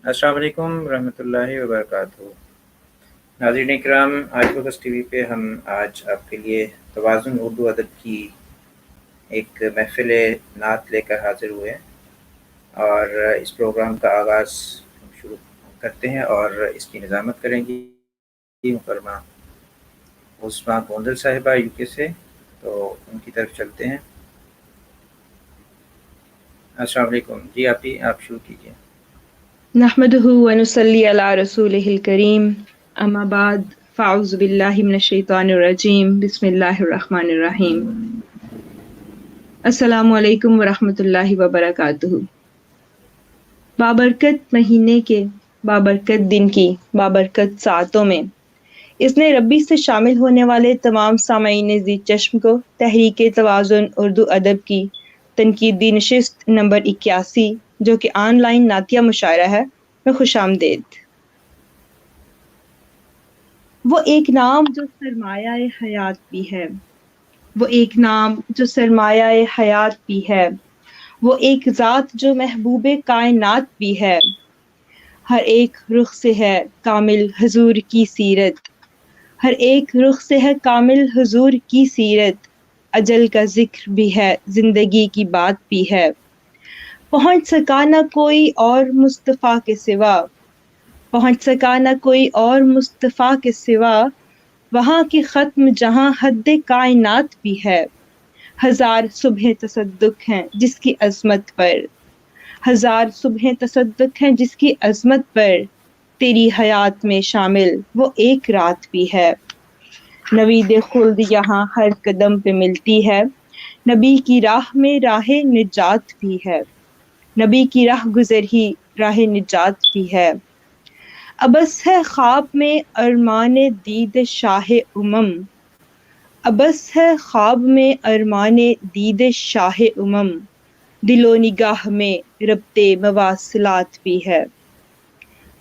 अस्सलाम वालेकुम रहमतुल्लाहि व बरकातुहू। नाज़रीन इकराम, आज फोकस टीवी पे हम आज आपके लिए तवाज़ुन उर्दू अदब की एक महफ़िल नात लेकर हाज़िर हुए हैं और इस प्रोग्राम का आगाज़ शुरू करते हैं और इसकी निज़ामत करेंगी मुकर्रमा उस्मा गोंदल साहिबा यूके से। तो उनकी तरफ चलते हैं। अस्सलाम वालेकुम जी, आप शुरू कीजिए। नहमदुहु व नुसल्ली अला रसूलिहिल करीम, अम्मा बाद, फ़अऊज़ु बिल्लाहि मिनश शैतानिर रजीम, बिस्मिल्लाहिर रहमानिर रहीम। अस्सलामु अलैकुम व रहमतुल्लाहि व बरकातुहू। बाबरकत महीने के, बाबरकत दिन की, बाबरकत सातों में इसने रब्बी से शामिल होने वाले तमाम सामाईन ज़ी चश्म को तहरीक तवाज़ुन उर्दू अदब की तनकीदी नशिस्त नंबर 81, जो कि ऑनलाइन नातिया मुशायरा है, में खुशामदीद। वो एक नाम जो सरमाया हयात भी है, वो एक नाम जो सरमाया हयात भी है, वो एक ज़ात जो महबूबे कायनात भी है। हर एक रुख से है कामिल हुजूर की सीरत, हर एक रुख से है कामिल हुजूर की सीरत। अजल का जिक्र भी है, जिंदगी की बात भी है। पहुंच सका न कोई और मुस्तफ़ा के सिवा, पहुंच सका न कोई और मुस्तफ़ा के सिवा। वहाँ की ख़त्म जहाँ हद्द कायनात भी है। हजार सुबह तसद्दुक हैं जिसकी अज़मत पर, हजार सुबह तसद्दुक हैं जिसकी अज़मत पर। तेरी हयात में शामिल वो एक रात भी है। नवीद खुल्द यहाँ हर कदम पे मिलती है, नबी की राह में राह निजात भी है, नबी की राह गुजर ही राह निजात भी है। अबस है ख्वाब में अरमाने दीद शाह उमम, अबस है ख्वाब में अरमाने दीद शाह उमम। दिलो निगाह में रब्ते मवासिलात भी है।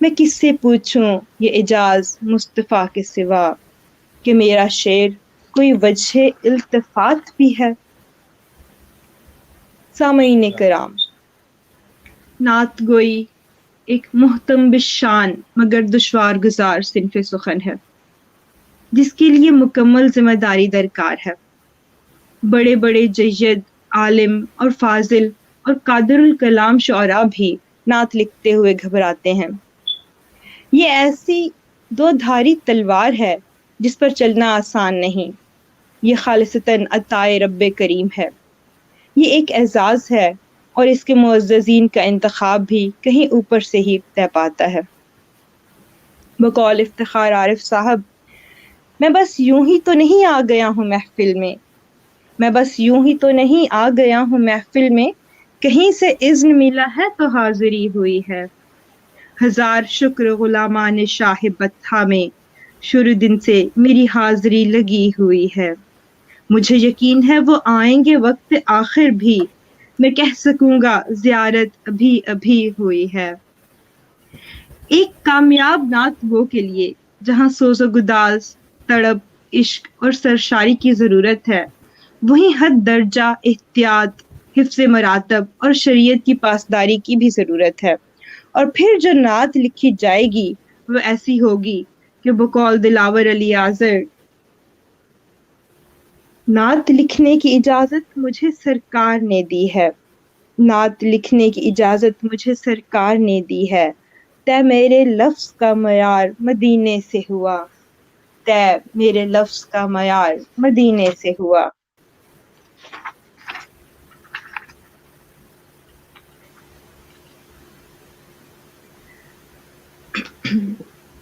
मैं किससे पूछूं ये इजाज मुस्तफ़ा के सिवा, कि मेरा शेर कोई वजह इल्तिफात भी है। सामईन कराम, नात गोई एक मुहतम बिशान मगर दुश्वार गुजार सिनफ़े सुखन है, जिसके लिए मुकम्मल जिम्मेदारी दरकार है। बड़े बड़े जय्यद, आलिम और फाजिल और कादिरुल कलाम शुअरा भी नात लिखते हुए घबराते हैं। ये ऐसी दो धारी तलवार है जिस पर चलना आसान नहीं। ये खालिसतन अताए रब्बे करीम है, ये एक एजाज़ है और इसके मुअज़्ज़ज़ीन का इंतखाब भी कहीं ऊपर से ही तय पाता है। बकौल इफ्तिखार आरिफ साहब, मैं बस यूं ही तो नहीं आ गया हूँ महफिल में, मैं बस यूं ही तो नहीं आ गया हूँ महफिल में, कहीं से इज़्न मिला है तो हाज़िरी हुई है। हजार शुक्र गुलामान शाह बत्ता में, शुरू दिन से मेरी हाज़िरी लगी हुई है। मुझे यकीन है वो आएंगे वक्त आखिर भी, मैं कह सकूंगा ज़ियारत अभी अभी हुई है। एक कामयाब नात वो के लिए जहाँ सोज़ो गुदाज, तड़प, इश्क और सरशारी की ज़रूरत है, वहीं हद दर्जा एहतियात, हिफ्ज़ मरातब और शरीयत की पासदारी की भी ज़रूरत है। और फिर जो नात लिखी जाएगी वो ऐसी होगी कि बकौल दिलावर अली आज़र, नात लिखने की इजाज़त मुझे सरकार ने दी है, नात लिखने की इजाज़त मुझे सरकार ने दी है। तय मेरे लफ्ज़ का मयार मदीने से हुआ, तय मेरे लफ्ज़ का मयार मदीने से हुआ।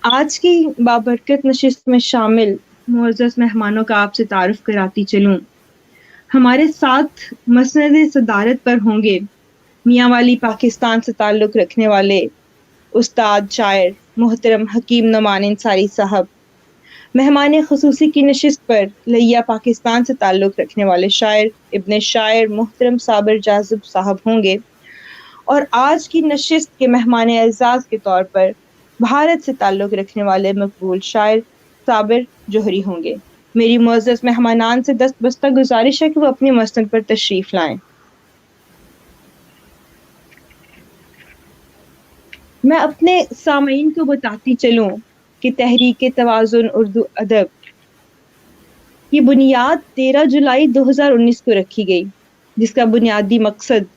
आज की बाबरकत नशिस्त में शामिल मुअज़्ज़ज़ मेहमानों का आपसे तारुफ कराती चलूं। हमारे साथ मसनद सदारत पर होंगे मियाँ वाली पाकिस्तान से ताल्लुक़ रखने वाले उस्ताद शायर मोहतरम हकीम नोमान अंसारी साहब। मेहमान ख़ुसूसी की नशिस्त पर लिया पाकिस्तान से ताल्लुक़ रखने वाले शायर इब्ने शायर मोहतरम साबिर जाज़िब साहब होंगे। और आज की नशिस्त के मेहमान एजाज़ के तौर पर भारत से ताल्लुक़ रखने वाले मकबूल शायर साबिर जोहरी होंगे। मेरी मुअज़्ज़ज़ मेहमानान से दस्तबस्ता गुजारिश है कि वो अपनी मसनद पर तशरीफ़ लाएं। میں اپنے سامعین کو بتاتی چلوں کہ تحریک توازن اردو ادب کی بنیاد 13 جولائی 2019 کو رکھی گئی، جس کا بنیادی مقصد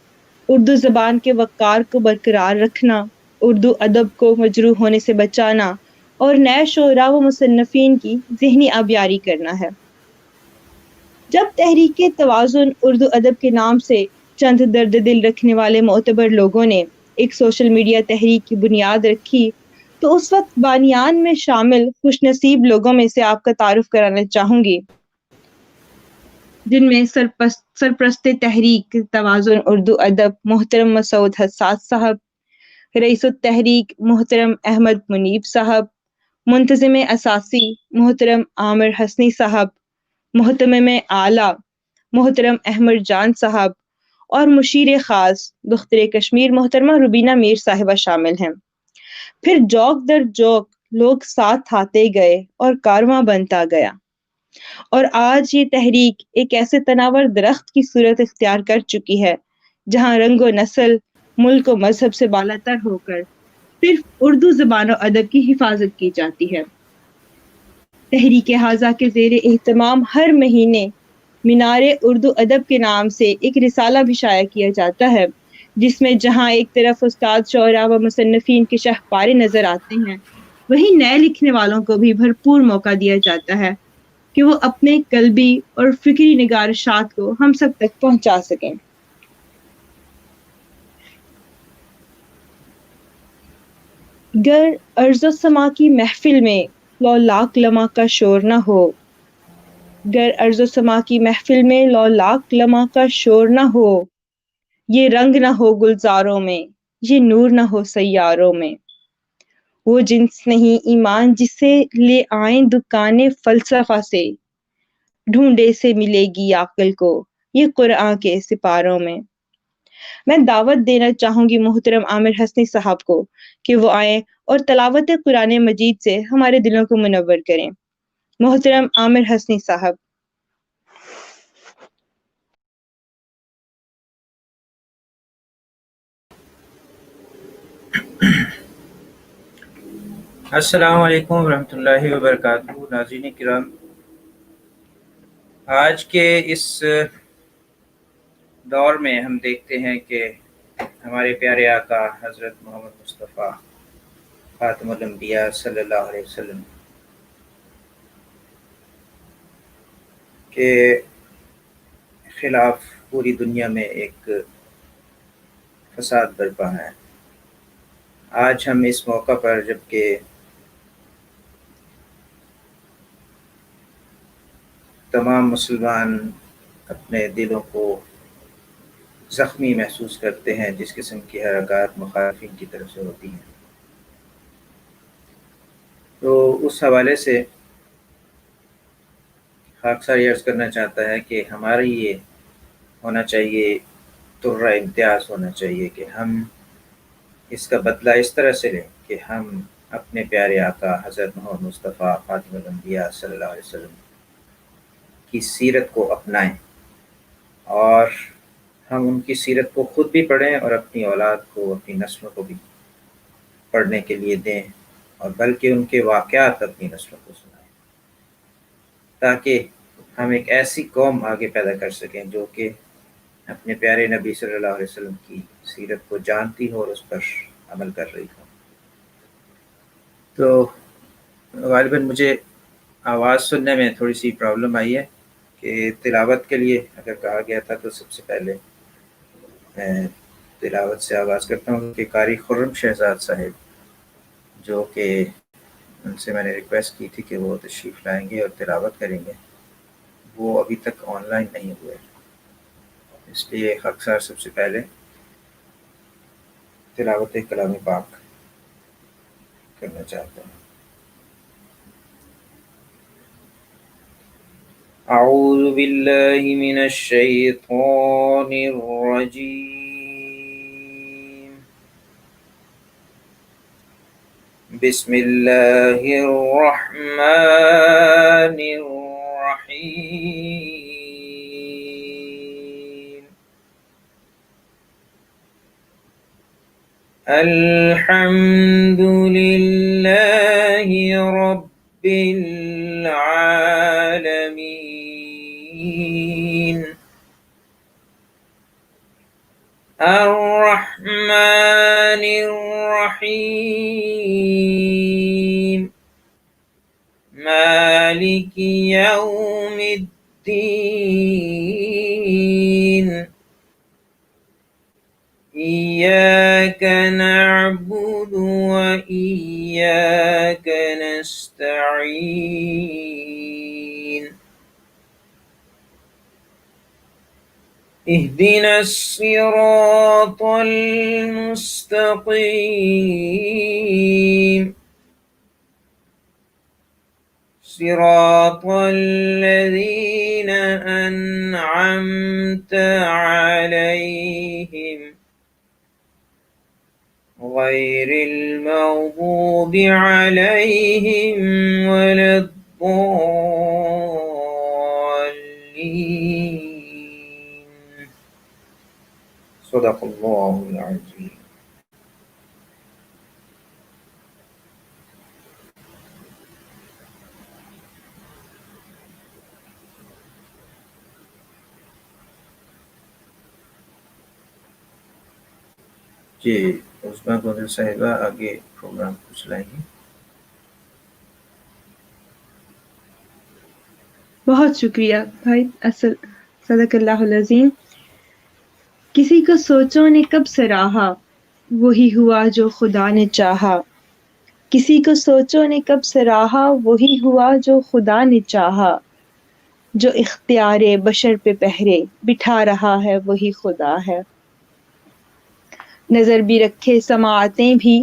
اردو زبان کے وقار کو برقرار رکھنا، اردو ادب کو مجروح ہونے سے بچانا اور نئے شعراء و مصنفین کی ذہنی آبیاری کرنا ہے۔ جب تحریک توازن اردو ادب کے نام سے چند درد دل رکھنے والے معتبر لوگوں نے ایک سوشل میڈیا تحریک کی بنیاد رکھی تو اس وقت بانیان میں شامل خوش نصیب لوگوں میں سے آپ کا تعارف کرانا چاہوں گی، جن میں سرپرست تحریک توازن اردو ادب محترم مسعود حساس صاحب، رئیس التحریک محترم احمد منیب صاحب، منتظم اساسی محترم عامر حسنی صاحب، محتمم اعلیٰ محترم احمد جان صاحب اور مشیر خاص دختر کشمیر محترمہ روبینہ میر صاحبہ شامل ہیں۔ پھر جوک در جوک لوگ ساتھ آتے گئے اور کارواں بنتا گیا، اور آج یہ تحریک ایک ایسے تناور درخت کی صورت اختیار کر چکی ہے جہاں رنگ و نسل، ملک و مذہب سے بالاتر ہو کر صرف اردو زبان و ادب کی حفاظت کی جاتی ہے۔ تحریک ھذا کے زیر اہتمام ہر مہینے مینار اردو ادب کے نام سے ایک رسالہ بھی شائع کیا جاتا ہے، جس میں جہاں ایک طرف استاد شعراء و مصنفین کے شاہکارے نظر آتے ہیں، وہیں نئے لکھنے والوں کو بھی بھرپور موقع دیا جاتا ہے کہ وہ اپنے قلبی اور فکری نگارشات کو ہم سب تک پہنچا سکیں۔ گر ارض و سما کی محفل میں لو لاکھ لمحہ کا شور نہ ہو، گر ارض و سما کی محفل میں لو لاکھ لمحہ کا شور نہ ہو، یہ رنگ نہ ہو گلزاروں میں، یہ نور نہ ہو سیاروں میں، وہ جنس نہیں ایمان جسے لے آئیں دکان فلسفہ سے، ڈھونڈے سے ملے گی عقل کو یہ قرآن کے سپاروں میں۔ میں دعوت دینا چاہوں گی محترم عامر حسنی صاحب کو کہ وہ آئیں اور تلاوت قرآن مجید سے ہمارے دلوں کو منور کریں۔ محترم عامر حسنی صاحب۔ السلام علیکم ورحمۃ اللہ وبرکاتہ۔ ناظرین کرام، آج کے اس دور میں ہم دیکھتے ہیں کہ ہمارے پیارے آقا حضرت محمد مصطفیٰ خاتم الانبیاء صلی اللہ علیہ وسلم کے خلاف پوری دنیا میں ایک فساد برپا ہے۔ آج ہم اس موقع پر جبکہ تمام مسلمان اپنے دلوں کو زخمی محسوس کرتے ہیں جس قسم کی حرکات مخالفین کی طرف سے ہوتی ہیں، تو اس حوالے سے خاکسار یہ عرض کرنا چاہتا ہے کہ ہماری یہ ہونا چاہیے، ترہ امتیاز ہونا چاہیے کہ ہم اس کا بدلہ اس طرح سے لیں کہ ہم اپنے پیارے آقا حضرت محمد مصطفیٰ خاتم الانبیاء صلی اللہ علیہ وسلم کی سیرت کو اپنائیں، اور ہم ان کی سیرت کو خود بھی پڑھیں اور اپنی اولاد کو، اپنی نسلوں کو بھی پڑھنے کے لیے دیں، اور بلکہ ان کے واقعات اپنی نسلوں کو سنائیں، تاکہ ہم ایک ایسی قوم آگے پیدا کر سکیں جو کہ اپنے پیارے نبی صلی اللہ علیہ وسلم کی سیرت کو جانتی ہو اور اس پر عمل کر رہی ہو۔ تو غالباً مجھے آواز سننے میں تھوڑی سی پرابلم آئی ہے کہ تلاوت کے لیے اگر کہا گیا تھا تو سب سے پہلے میں تلاوت سے آغاز کرتا ہوں کہ قاری خرم شہزاد صاحب، جو کہ ان سے میں نے ریکویسٹ کی تھی کہ وہ تشریف لائیں گے اور تلاوت کریں گے، وہ ابھی تک آن لائن نہیں ہوئے، اس لیے خاکسار سب سے پہلے تلاوت کلام پاک کرنا چاہتا ہوں۔ اعوذ باللہ من الشیطان الرجیم، بسم اللہ الرحمن الرحیم، الحمد لله رب العالمين الرحمن الرحيم مالك يوم الدين إياك نعبد وإياك نستعين اهدنا الصراط المستقيم صراط الذين أنعمت عليهم غير المغضوب عليهم ولا الضالين صدق الله العظيم. جی عثمہ گوزر صاحبہ آگے پروگرام کو چلائیں گے. بہت شکریہ بھائی. صدق اللہ العظیم. کسی کو سوچوں نے کب سراہا وہی ہوا جو خدا نے چاہا. کسی کو سوچوں نے کب سراہا وہی ہوا جو خدا نے چاہا. جو اختیار بشر پہ پہرے بٹھا رہا ہے وہی خدا ہے. نظر بھی رکھے سماعتیں بھی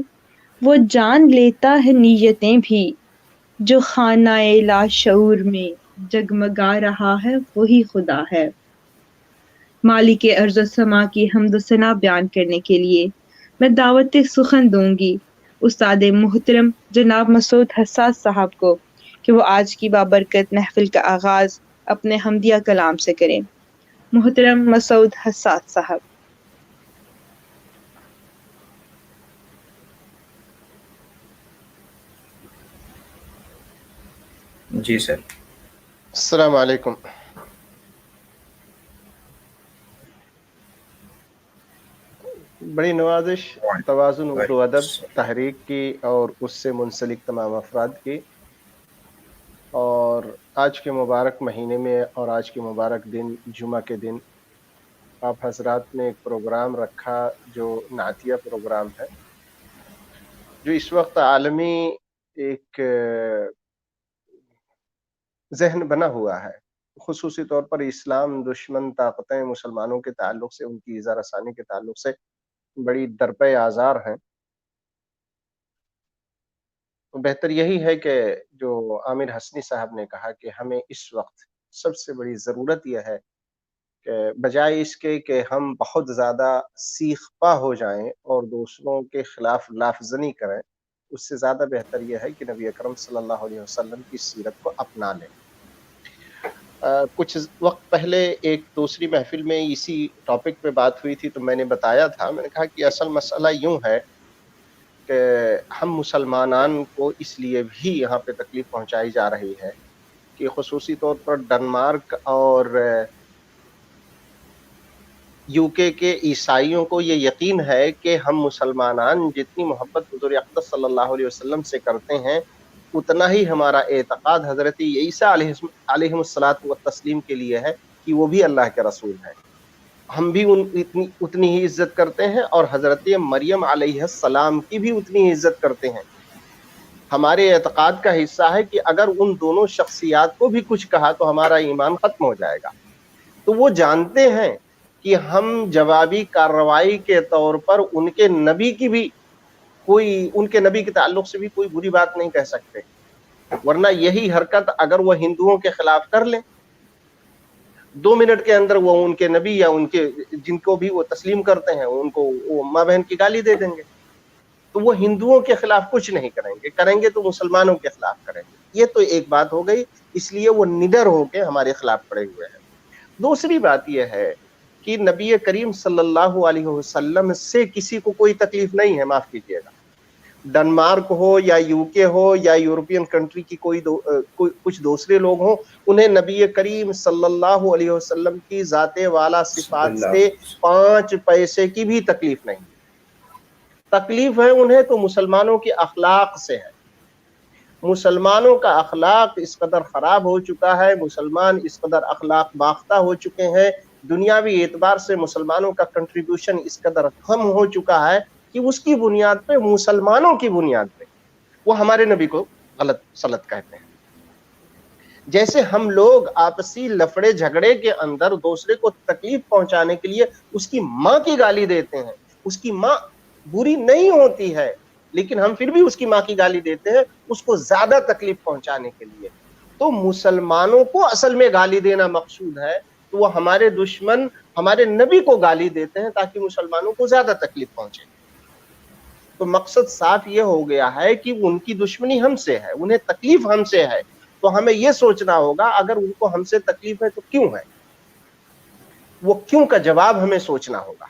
وہ جان لیتا ہے نیتیں بھی. جو خانہ لا شعور میں جگمگا رہا ہے وہی خدا ہے. مالک ارض و سما کی حمد و ثنا بیان کرنے کے لیے میں دعوت سخن دوں گی استاد محترم جناب مسعود حساس صاحب کو کہ وہ آج کی بابرکت محفل کا آغاز اپنے حمدیہ کلام سے کریں. محترم مسعود حساس صاحب. جی سر. السلام علیکم. بڑی نوازش توازن اردو ادب تحریک کی اور اس سے منسلک تمام افراد کی، اور آج کے مبارک مہینے میں اور آج کے مبارک دن جمعہ کے دن آپ حضرات نے ایک پروگرام رکھا جو نعتیہ پروگرام ہے، جو اس وقت عالمی ایک ذہن بنا ہوا ہے، خصوصی طور پر اسلام دشمن طاقتیں مسلمانوں کے تعلق سے، ان کی ایذا رسانی کے تعلق سے بڑی درپے آزار ہیں. بہتر یہی ہے کہ جو عامر حسنی صاحب نے کہا کہ ہمیں اس وقت سب سے بڑی ضرورت یہ ہے کہ بجائے اس کے کہ ہم بہت زیادہ سیخ پا ہو جائیں اور دوسروں کے خلاف لافزنی کریں، اس سے زیادہ بہتر یہ ہے کہ نبی اکرم صلی اللہ علیہ وسلم کی سیرت کو اپنا لیں. کچھ وقت پہلے ایک دوسری محفل میں اسی ٹاپک پہ بات ہوئی تھی، تو میں نے بتایا تھا، میں نے کہا کہ اصل مسئلہ یوں ہے کہ ہم مسلمانان کو اس لیے بھی یہاں پہ تکلیف پہنچائی جا رہی ہے کہ خصوصی طور پر ڈنمارک اور یو کے عیسائیوں کو یہ یقین ہے کہ ہم مسلمانان جتنی محبت حضور اقدس صلی اللہ علیہ وسلم سے کرتے ہیں اتنا ہی ہمارا اعتقاد حضرت عیسیٰ علیہ الصلاۃ والتسلیم کے لیے ہے کہ وہ بھی اللہ کے رسول ہیں. ہم بھی اتنی ہی عزت کرتے ہیں اور حضرت مریم علیہ السلام کی بھی اتنی ہی عزت کرتے ہیں. ہمارے اعتقاد کا حصہ ہے کہ اگر ان دونوں شخصیات کو بھی کچھ کہا تو ہمارا ایمان ختم ہو جائے گا. تو وہ جانتے ہیں کہ ہم جوابی کارروائی کے طور پر ان کے نبی کے تعلق سے بھی کوئی بری بات نہیں کہہ سکتے، ورنہ یہی حرکت اگر وہ ہندوؤں کے خلاف کر لیں 2 منٹ کے اندر وہ ان کے نبی یا ان کے جن کو بھی وہ تسلیم کرتے ہیں ان کو وہ ماں بہن کی گالی دے دیں گے. تو وہ ہندوؤں کے خلاف کچھ نہیں کریں گے تو مسلمانوں کے خلاف کریں گے. یہ تو ایک بات ہو گئی، اس لیے وہ نڈر ہو کے ہمارے خلاف پڑے ہوئے ہیں. دوسری بات یہ ہے کہ نبی کریم صلی اللہ علیہ وسلم سے کسی کو کوئی تکلیف نہیں ہے. معاف کیجیے گا، ڈنمارک ہو یا یو کے ہو یا یورپین کنٹری کی کچھ دوسرے لوگ ہوں، انہیں نبی کریم صلی اللہ علیہ وسلم کی ذات والا صفات سے 5 پیسے کی بھی تکلیف نہیں. تکلیف ہے انہیں تو مسلمانوں کے اخلاق سے ہے. مسلمانوں کا اخلاق اس قدر خراب ہو چکا ہے، مسلمان اس قدر اخلاق باختہ ہو چکے ہیں، دنیاوی اعتبار سے مسلمانوں کا کنٹریبیوشن اس قدر کم ہو چکا ہے کہ اس کی بنیاد پہ، مسلمانوں کی بنیاد پہ وہ ہمارے نبی کو غلط سلط کہتے ہیں. جیسے ہم لوگ آپسی لفڑے جھگڑے کے اندر دوسرے کو تکلیف پہنچانے کے لیے اس کی ماں کی گالی دیتے ہیں. اس کی ماں بری نہیں ہوتی ہے لیکن ہم پھر بھی اس کی ماں کی گالی دیتے ہیں اس کو زیادہ تکلیف پہنچانے کے لیے. تو مسلمانوں کو اصل میں گالی دینا مقصود ہے، تو وہ ہمارے دشمن ہمارے نبی کو گالی دیتے ہیں تاکہ مسلمانوں کو زیادہ تکلیف پہنچے. تو مقصد صاف یہ ہو گیا ہے کہ ان کی دشمنی ہم سے ہے، انہیں تکلیف ہم سے ہے. تو ہمیں یہ سوچنا ہوگا اگر ان کو ہم سے تکلیف ہے تو کیوں ہے، وہ کیوں کا جواب ہمیں سوچنا ہوگا.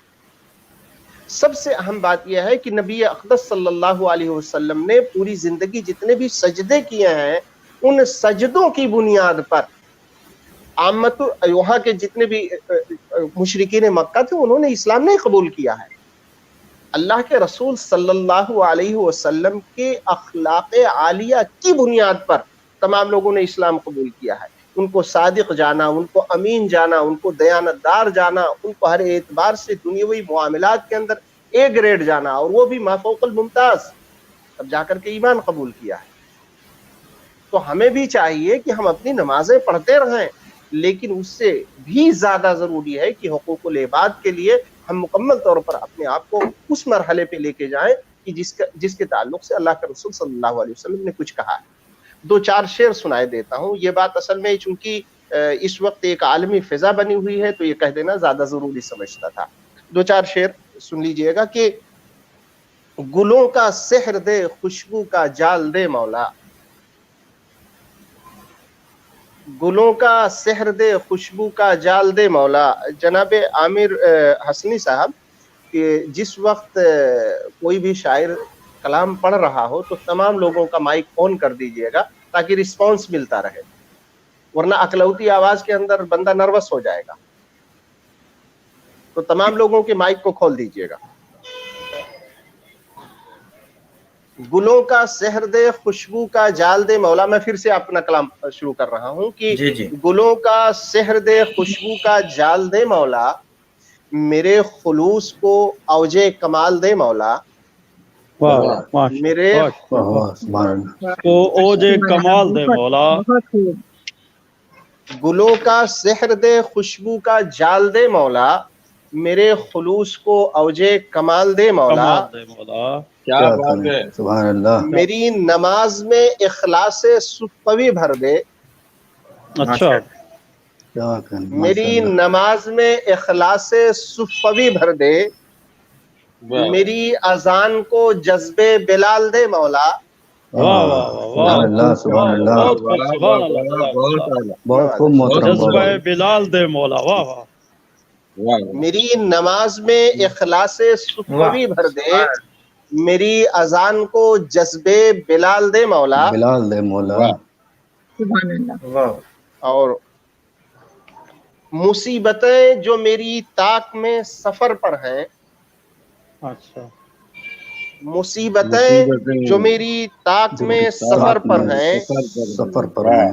سب سے اہم بات یہ ہے کہ نبی اقدس صلی اللہ علیہ وسلم نے پوری زندگی جتنے بھی سجدے کیے ہیں، ان سجدوں کی بنیاد پر عامت وہاں کے جتنے بھی مشرکین مکہ تھے انہوں نے اسلام نہیں قبول کیا ہے. اللہ کے رسول صلی اللہ علیہ وسلم کے اخلاق عالیہ کی بنیاد پر تمام لوگوں نے اسلام قبول کیا ہے. ان کو صادق جانا، ان کو امین جانا، ان کو دیانتدار جانا، ان کو ہر اعتبار سے دنیاوی معاملات کے اندر اے گریڈ جانا، اور وہ بھی ما فوق الممتاز، تب جا کر کے ایمان قبول کیا ہے. تو ہمیں بھی چاہیے کہ ہم اپنی نمازیں پڑھتے رہیں، لیکن اس سے بھی زیادہ ضروری ہے کہ حقوق العباد کے لیے ہم مکمل طور پر اپنے آپ کو اس مرحلے پہ لے کے جائیں کہ جس کے تعلق سے اللہ کے رسول صلی اللہ علیہ وسلم نے کچھ کہا ہے. 2-4 شعر سنائے دیتا ہوں. یہ بات اصل میں چونکہ اس وقت ایک عالمی فضا بنی ہوئی ہے تو یہ کہہ دینا زیادہ ضروری سمجھتا تھا. 2-4 شعر سن لیجئے گا کہ گلوں کا سحر دے خوشبو کا جال دے مولا، گلوں کا سحر دے خوشبو کا جال دے مولا. جناب عامر حسنی صاحب، کہ جس وقت کوئی بھی شاعر کلام پڑھ رہا ہو تو تمام لوگوں کا مائک آن کر دیجئے گا تاکہ رسپانس ملتا رہے، ورنہ اکلوتی آواز کے اندر بندہ نروس ہو جائے گا. تو تمام لوگوں کے مائک کو کھول دیجئے گا. گلوں کا سحر دے خوشبو کا جال دے مولا. میں پھر سے اپنا کلام شروع کر رہا ہوں کہ گلوں کا سحر دے خوشبو کا جال دے مولا، میرے خلوص کو اوج کمال دے مولا، میرے کو اوج کمال دے مولا. گلوں کا سحر دے خوشبو کا جال دے مولا، میرے خلوص کو اوج کمال دے مولا. کیا بات ہے، سبحان اللہ. میری نماز میں اخلاص صفوی بھر دے. اچھا، میری نماز میں اخلاص صفوی بھر دے، میری اذان کو جذبے بلال دے مولا. سبحان اللہ، سبحان اللہ، بہت خوب محترم. جذبہ بلال دے مولا. واہ واہ. میری نماز میں اخلاص صفوی بھر دے، میری اذان کو جذبے بلال دے مولا. بلال دے مولا. سبحان اللہ. اور مصیبتیں جو میری طاق میں سفر پر ہیں، اچھا، مصیبتیں جو میری طاق میں سفر پر ہیں، سفر پر ہیں،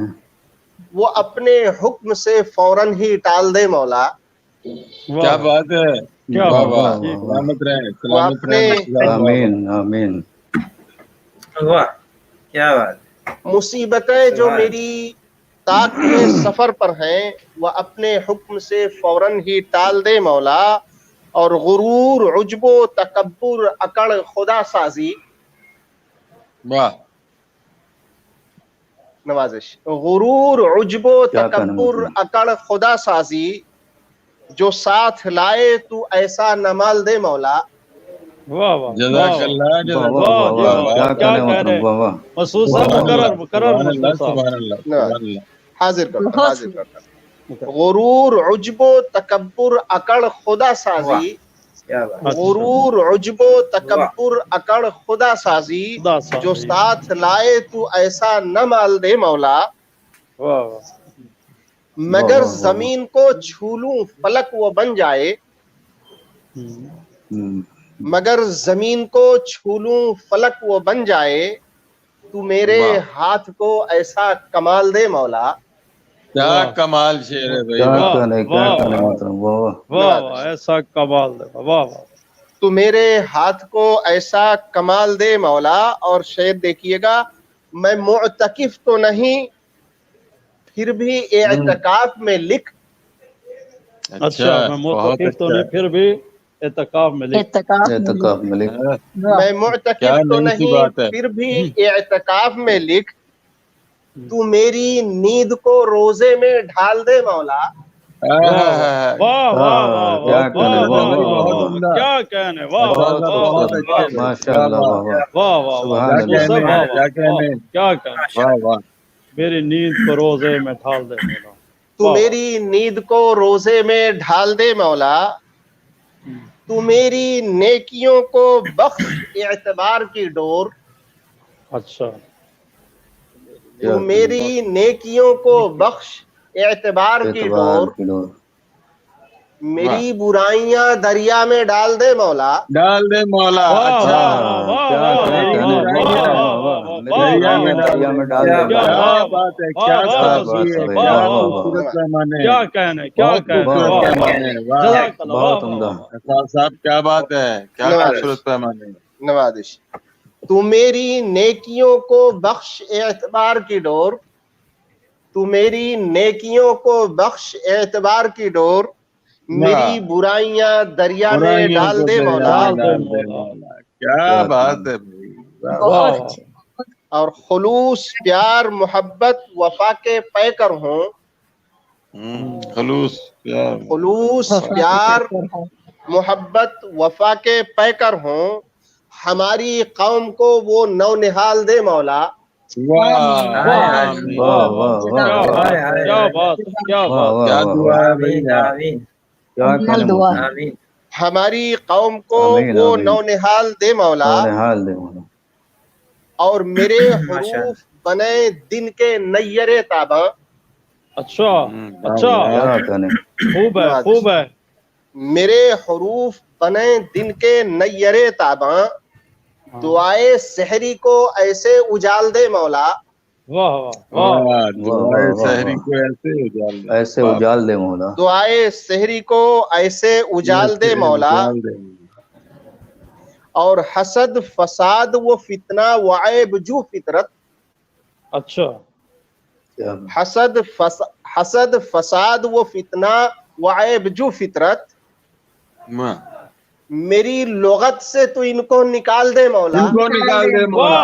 وہ اپنے حکم سے فوراً ہی ٹال دے مولا. کیا بات ہے، کیا بات ہے. سلامت وہ اپنے آمین آمین. واہ کیا بات. مصیبتیں جو میری طاق میں سفر پر ہیں، وہ اپنے حکم سے فوراً ہی ٹال دے مولا. اور غرور، عجب و تکبر، اکڑ خدا سازی. واہ. نوازش. غرور، عجب و تکبر، اکڑ خدا سازی، جو ساتھ لائے تو ایسا نمال دے مولا. واہ واہ. جزاک اللہ. کیا کہنے محترم. واہ مسعود صاحب، مقرر مسعود صاحب. حاضر کرتا. غرور عجب و تکبر اکڑ خدا سازی، کیا بات، غرور عجب و تکبر اکڑ خدا سازی، جو ساتھ لائے تو ایسا نہ مال دے مولا، مگر زمین کو چھو لوں فلک وہ بن جائے، مگر زمین کو چھو لوں فلک وہ بن جائے، تو میرے ہاتھ کو ایسا کمال دے مولا۔ کیا کمال شعر ہے بھائی، کیا واہ کہنے محترم، واہ واہ واہ واہ ایسا کمال دے، واہ واہ تو میرے ہاتھ کو ایسا کمال دے مولا۔ اور شعر دیکھیے گا، میں معتکف تو نہیں پھر بھی اعتکاف میں لکھ، اچھا میں معتکف تو نہیں پھر بھی اعتکاف میں لکھ، اعتکاف میں لکھ، میں معتکف تو نہیں پھر بھی اعتکاف میں لکھ، تو میری نیند کو روزے میں ڈھال دے مولا۔ واہ واہ واہ واہ کیا کہنے، واہ واہ واہ واہ، واہ، کیا کہنے، واہ واہ بہت واہ خوبصورت، ماشاء اللہ، واہ واہ، واہ واہ، سبحان اللہ، واہ سبحان واہ، کیا کہنے، کیا کہنے، واہ واہ، میری نیند کو روزے میں ڈھال دے مولا، تو میری نیند کو روزے میں ڈھال دے مولا، تو میری نیکیوں کو بخش اعتبار کی ڈور، اچھا تو میری نیکیوں کو بخش اعتبار کی ڈور، کی ڈور، میری برائیاں دریا میں ڈال دے مولا۔ ڈال دے مولا، اچھا کیا کہنے، دریا میں ڈال دے، کیا بات ہے، کیا سازی ہے، کیا خوبصورت پیمانے، کیا کہنے، کیا بہت کہنے، خوبصورت پیمانے، واہ بہت عمدہ، صاحب کیا بات ہے، کیا خوبصورت پیمانے، نوازش، تو میری نیکیوں کو بخش اعتبار کی ڈور، تو میری نیکیوں کو بخش اعتبار کی ڈور، میری برائیاں دریا میں ڈال دے مولا۔ کیا بات ہے بھائی، واہ اور خلوص پیار محبت وفا کے پے کر ہوں، خلوص پیار، خلوص پیار محبت وفا کے پے کر ہوں، ہماری قوم کو وہ نو نہال دے مولا۔ واہ واہ واہ واہ، کیا بات، کیا بات، کیا دعا ہے بھائی، آمین کیا کہنے، آمین، ہماری قوم کو آمین، وہ آمین، نو نہال دے مولا، حال دے مولا، اور میرے حروف بنے دن کے نیرے تاباں، اچھا اچھا، کیا کہنے، خوب ہے، خوب ہے، میرے حروف بنے دن کے نیرے تاباں، دعائے سحری کو ایسے اجال دے مولا۔ واہ واہ واہ، دعائے سحری کو ایسے اجال دے، ایسے اجال دے مولا، دعائے سحری کو ایسے اجال دے مولا، اور حسد فساد و فتنہ و عیب جو فطرت، اچھا حسد فساد و فتنہ و عیب جو فطرت، میری لغت سے تو ان کو نکال دے مولا۔ ان کو نکال دے مولا،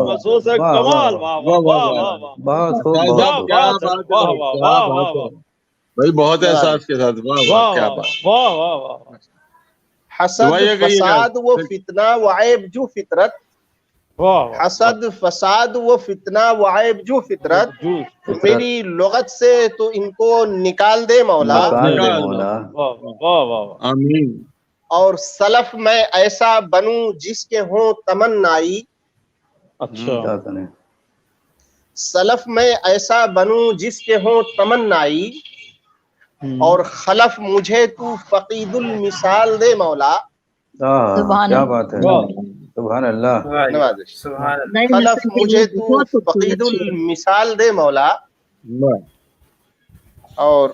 محسوس ہے کمال، واہ واہ واہ واہ، بہت خوب، بھائی بہت احساس کے ساتھ، واہ واہ کیا بات، واہ واہ واہ، حسد فساد و فتنہ و عیب جو فطرت، حسد فساد و فتنہ و عیب جو فطرت، میری لغت سے تو ان کو نکال دے مولا۔ آمین۔ اور سلف میں ایسا بنوں جس کے ہوں تمنائی، اچھا سلف میں ایسا بنوں جس کے ہوں تمنائی، اور خلف مجھے تو فقید المثال دے مولا۔ کیا بات ہے، سبحان اللہ، خلف مجھے تو فقید المثال دے مولا۔ اور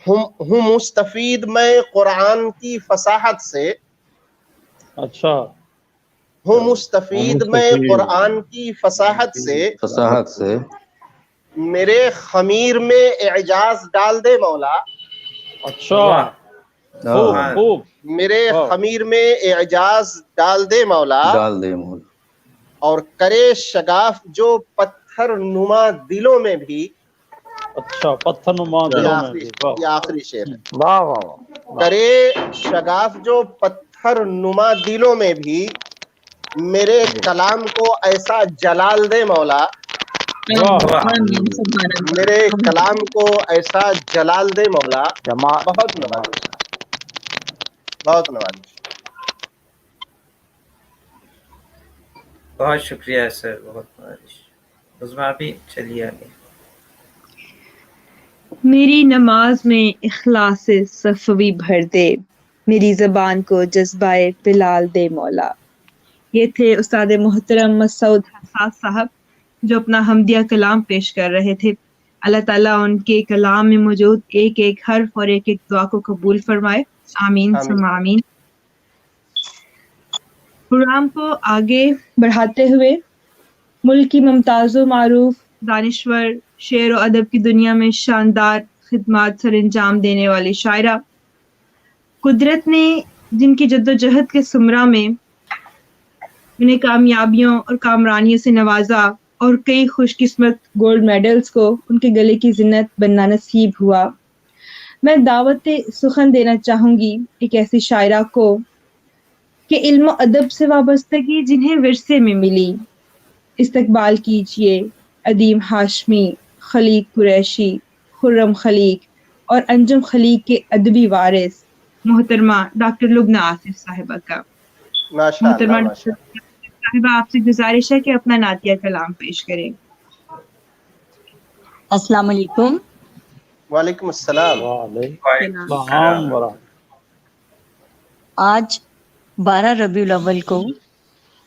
ہوں مستفید میں قرآن کی فصاحت سے، اچھا ہوں مستفید میں قرآن کی فصاحت سے، میرے خمیر میں اعجاز ڈال دے مولا۔ اچھا خوب، میرے خمیر میں اعجاز ڈال دے مولا، اور کرے شگاف جو پتھر نما دلوں میں بھی، اچھا پتھر نما دلوں میں بھی، یہ آخری شعر ہے، کرے شگاف جو پتھر نما دلوں میں بھی، میرے کلام کو ایسا جلال دے مولا۔ میرے کلام کو ایسا جلال دے مولا، بہت نوازش، بہت نوازش۔ بہت شکریہ سر، بہت نوازش۔ عظمیٰ بھی چلیے آگے۔ میری نماز میں اخلاص صفوی بھر دے، میری زبان کو جذبہ بلال دے مولا۔ یہ تھے استاد محترم مسعود حساس صاحب جو اپنا حمدیہ کلام پیش کر رہے تھے۔ اللہ تعالیٰ ان کے کلام میں موجود ایک ایک حرف اور ایک ایک دعا کو قبول فرمائے، آمین ثم آمین۔ پروگرام کو آگے بڑھاتے ہوئے ملک کی ممتاز و معروف دانشور، شعر و ادب کی دنیا میں شاندار خدمات سر انجام دینے والی شاعرہ، قدرت نے جن کی جد و جہد کے ثمرہ میں انہیں کامیابیوں اور کامرانیوں سے نوازا اور کئی خوش قسمت گولڈ میڈلز کو ان کے گلے کی زینت بننا نصیب ہوا، میں دعوت سخن دینا چاہوں گی ایک ایسی شاعرہ کو کہ علم و ادب سے وابستگی جنہیں ورثے میں ملی۔ استقبال کیجئے ادیم ہاشمی، خلیق قریشی، خرم خلیق اور انجم خلیق کے ادبی وارث محترمہ ڈاکٹر لبنہ آصف صاحبہ کا۔ محترمہ ڈاکٹر صاحبہ، آپ سے گزارش ہے کہ اپنا نعتیہ کلام پیش کریں۔ السلام علیکم۔ وعلیکم السلام۔ آج 12 ربیع الاول کو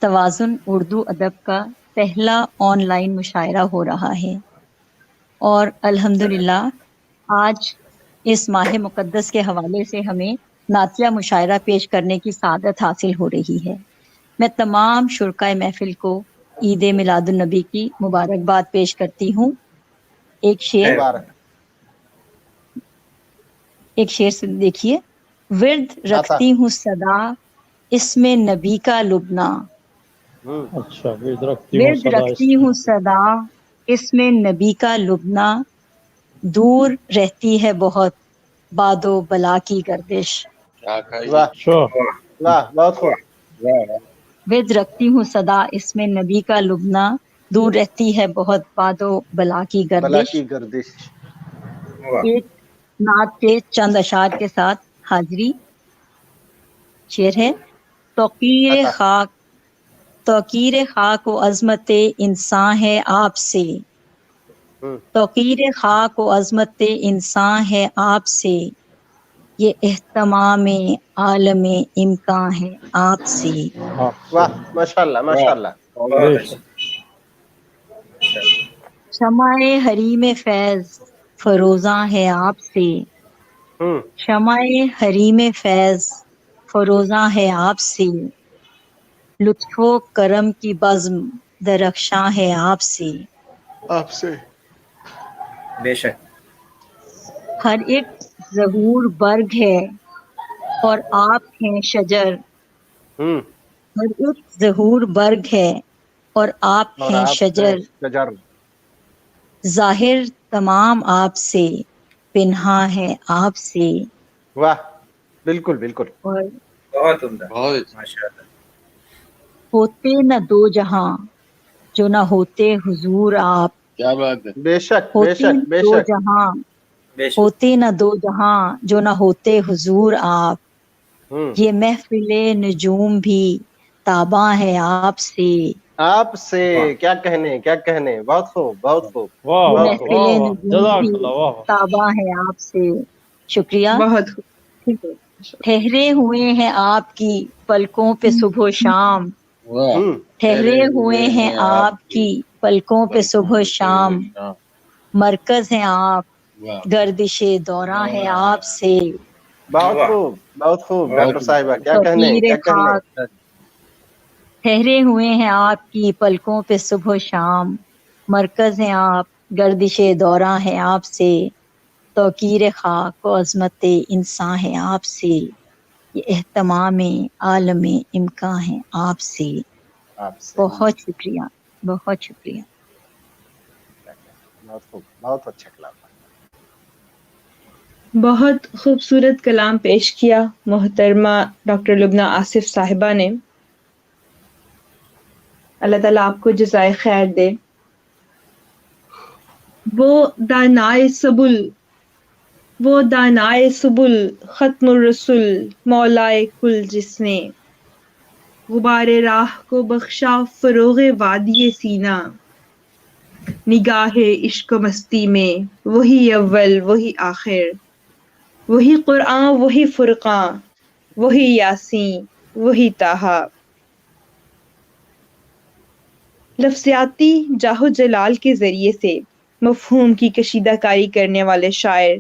توازن اردو ادب کا پہلا آن لائن مشاعرہ ہو رہا ہے، اور الحمدللہ آج اس ماہ مقدس کے حوالے سے ہمیں نعتیہ مشاعرہ پیش کرنے کی سعادت حاصل ہو رہی ہے۔ میں تمام شرکائے محفل کو عید میلاد النبی کی مبارکباد پیش کرتی ہوں۔ ایک شعر سے دیکھیے۔ ورد رکھتی ہوں صدا اس میں نبی کا لبنا، ورد رکھتی ہوں صدا اس میں نبی کا لبنا، دور رہتی ہے بہت باد و بلا کی گردش۔ ورد رکھتی ہوں صدا اس میں نبی کا لبنا، دور رہتی ہے بہت باد و بلا کی گردش۔ ایک نعت کے چند اشعار کے ساتھ حاضری۔ شعر ہے: توقیر خاک و عظمت انسان ہے آپ سے، توقیر خاک و عظمت انسان ہے آپ سے، یہ اہتمام عالم امکان ہے آپ سے۔ واہ، ماشاءاللہ ماشاءاللہ۔ شمع حریم فیض فروزاں ہے آپ سے، شمع حریم فیض فروزاں ہے آپ سے، لطف و کرم کی بزم درخشاں ہے آپ سے۔ آپ سے بے شک۔ ہر ایک ظہور برگ ہے اور آپ ہیں شجر، ہر ایک ظہور برگ ہے اور آپ ہیں شجر، ظاہر تمام آپ سے پنہاں ہے آپ سے۔ واہ، بالکل بالکل، اور بہت عمدہ، ماشاءاللہ۔ ہوتے نہ دو جہاں جو نہ ہوتے حضور آپ، کیا بات ہے، بے شک بے ہوتے شک نہ بے دو شک جہاں، بے شک۔ ہوتے نہ دو جہاں جو نہ ہوتے حضور آپ، یہ محفل نجوم بھی تاباں ہے آپ سے، آپ سے کیا کہنے کیا کہنے، بہت خوب بہت خوب یہ بہت محفل خوب۔ نجوم بھی تاباں ہے آپ سے۔ شکریہ۔ بہت ٹھہرے ہوئے ہیں آپ کی پلکوں پہ صبح و شام، ٹھہرے ہوئے ہیں آپ کی پلکوں پہ صبح و شام، مرکز ہیں آپ گردش دوران ہے آپ سے۔ بہت خوب بہت خوب ڈاکٹر صاحبہ، کیا کہنے کیا کہنے۔ ٹھہرے ہوئے ہیں آپ کی پلکوں پہ صبح و شام، مرکز ہیں آپ گردش دوران ہے آپ سے، توقیر خاک و عظمت انسان ہے آپ سے، یہ اہتمام عالم امکان ہے آپ سے۔ آپ سے بہت شکریہ، بہت شکریہ۔ بہت خوب، بہت اچھا کلام۔ بہت خوبصورت کلام پیش کیا محترمہ ڈاکٹر لبنہ آصف صاحبہ نے۔ اللہ تعالیٰ آپ کو جزائے خیر دے۔ وہ دانائے سبل ختم الرسل مولائے کل جس نے غبار راہ کو بخشا فروغ وادی سینہ نگاہ عشق و مستی میں وہی اول وہی آخر وہی قرآن وہی فرقان وہی یاسین وہی طٰہٰ. لفظیاتی جاہ و جلال کے ذریعے سے مفہوم کی کشیدہ کاری کرنے والے شاعر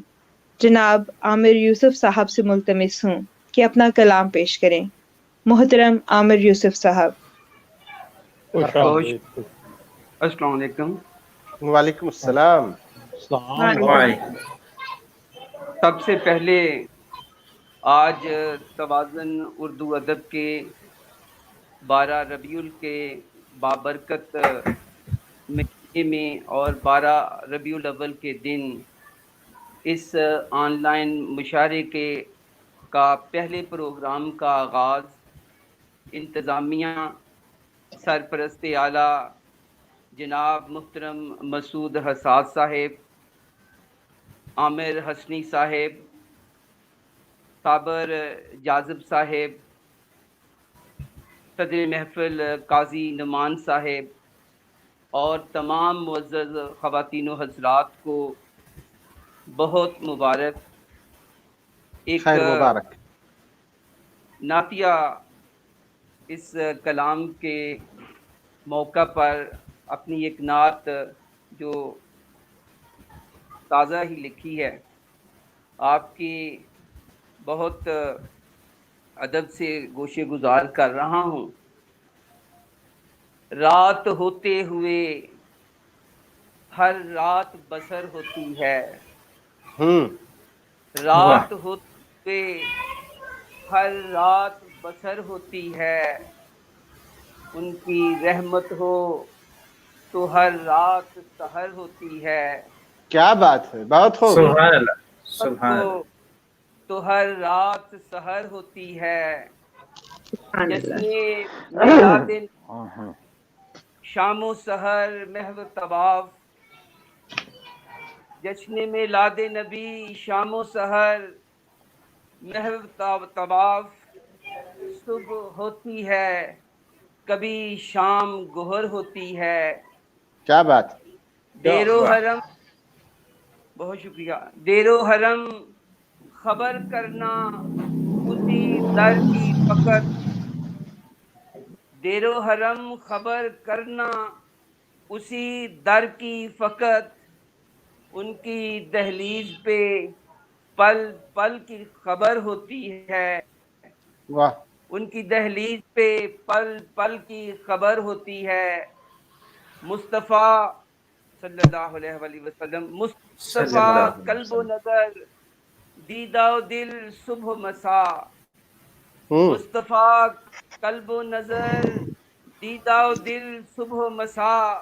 جناب عامر یوسف صاحب سے ملتمس ہوں کہ اپنا کلام پیش کریں. محترم عامر یوسف صاحب. السلام علیکم. وعلیکم السلام. سب سے پہلے آج توازن اردو ادب کے 12 ربیع کے بابرکت مہینے میں اور 12 ربیع الاول کے دن اس آن لائن مشاعرے کا پہلے پروگرام کا آغاز انتظامیہ سرپرست اعلیٰ جناب محترم مسعود حساس صاحب، عامر حسنی صاحب، صابر جاذب صاحب، صدر محفل قاضی نعمان صاحب اور تمام معزز خواتین و حضرات کو بہت مبارک. ایک خیر مبارک. نعتیہ اس کلام کے موقع پر اپنی ایک نعت جو تازہ ہی لکھی ہے، آپ کی بہت ادب سے گوشے گزار کر رہا ہوں. رات ہوتے ہوئے ہر رات بسر ہوتی ہے، رات ہوتے ہوئے ہر رات بسر ہوتی ہے، ان کی رحمت ہو تو ہر رات سحر ہوتی ہے. کیا بات ہے، بہت خوب. سبحان اللہ سبحان اللہ. تو ہر رات سحر ہوتی ہے. جشن میلاد شام و سحر محو طواف، جشن میلاد نبی شام و سحر محو طواف. صبح ہوتی ہے کبھی شام گہر ہوتی ہے. کیا بات. دیر و حرم، بہت شکریہ. دیر و حرم خبر کرنا اسی در کی فقط، دیر و حرم خبر کرنا اسی در کی فقط. ان کی دہلیز پہ پل پل کی خبر ہوتی ہے. واہ. ان کی دہلیز پہ پل پل کی خبر ہوتی ہے. مصطفیٰ صلی اللہ علیہ وآلہ وسلم، مصطفیٰ قلب و نظر دیدہ و دل صبح مساء. مصطفیٰ قلب و نظر دیدہ و دل صبح مساء.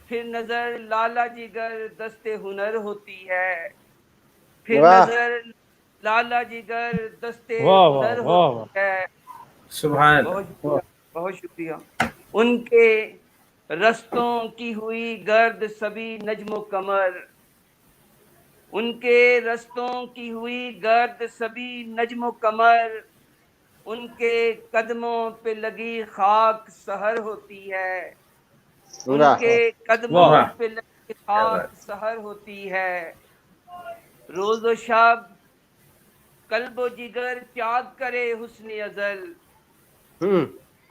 پھر نظر لالا جگر دست ہنر ہوتی ہے. پھر نظر لالا جگر دست ہنر ہوتی ہے. سبحان اللہ. بہت شکریہ. ان کے رستوں کی ہوئی گرد سبھی نجم و قمر، ان کے رستوں کی ہوئی گرد سبھی نجم و قمر. ان کے قدموں پہ لگی خاک سحر ہوتی ہے. ان کے قدموں پہ لگی خاک سحر ہوتی ہے. روز و شب قلب و جگر چاک کرے حسن ازل،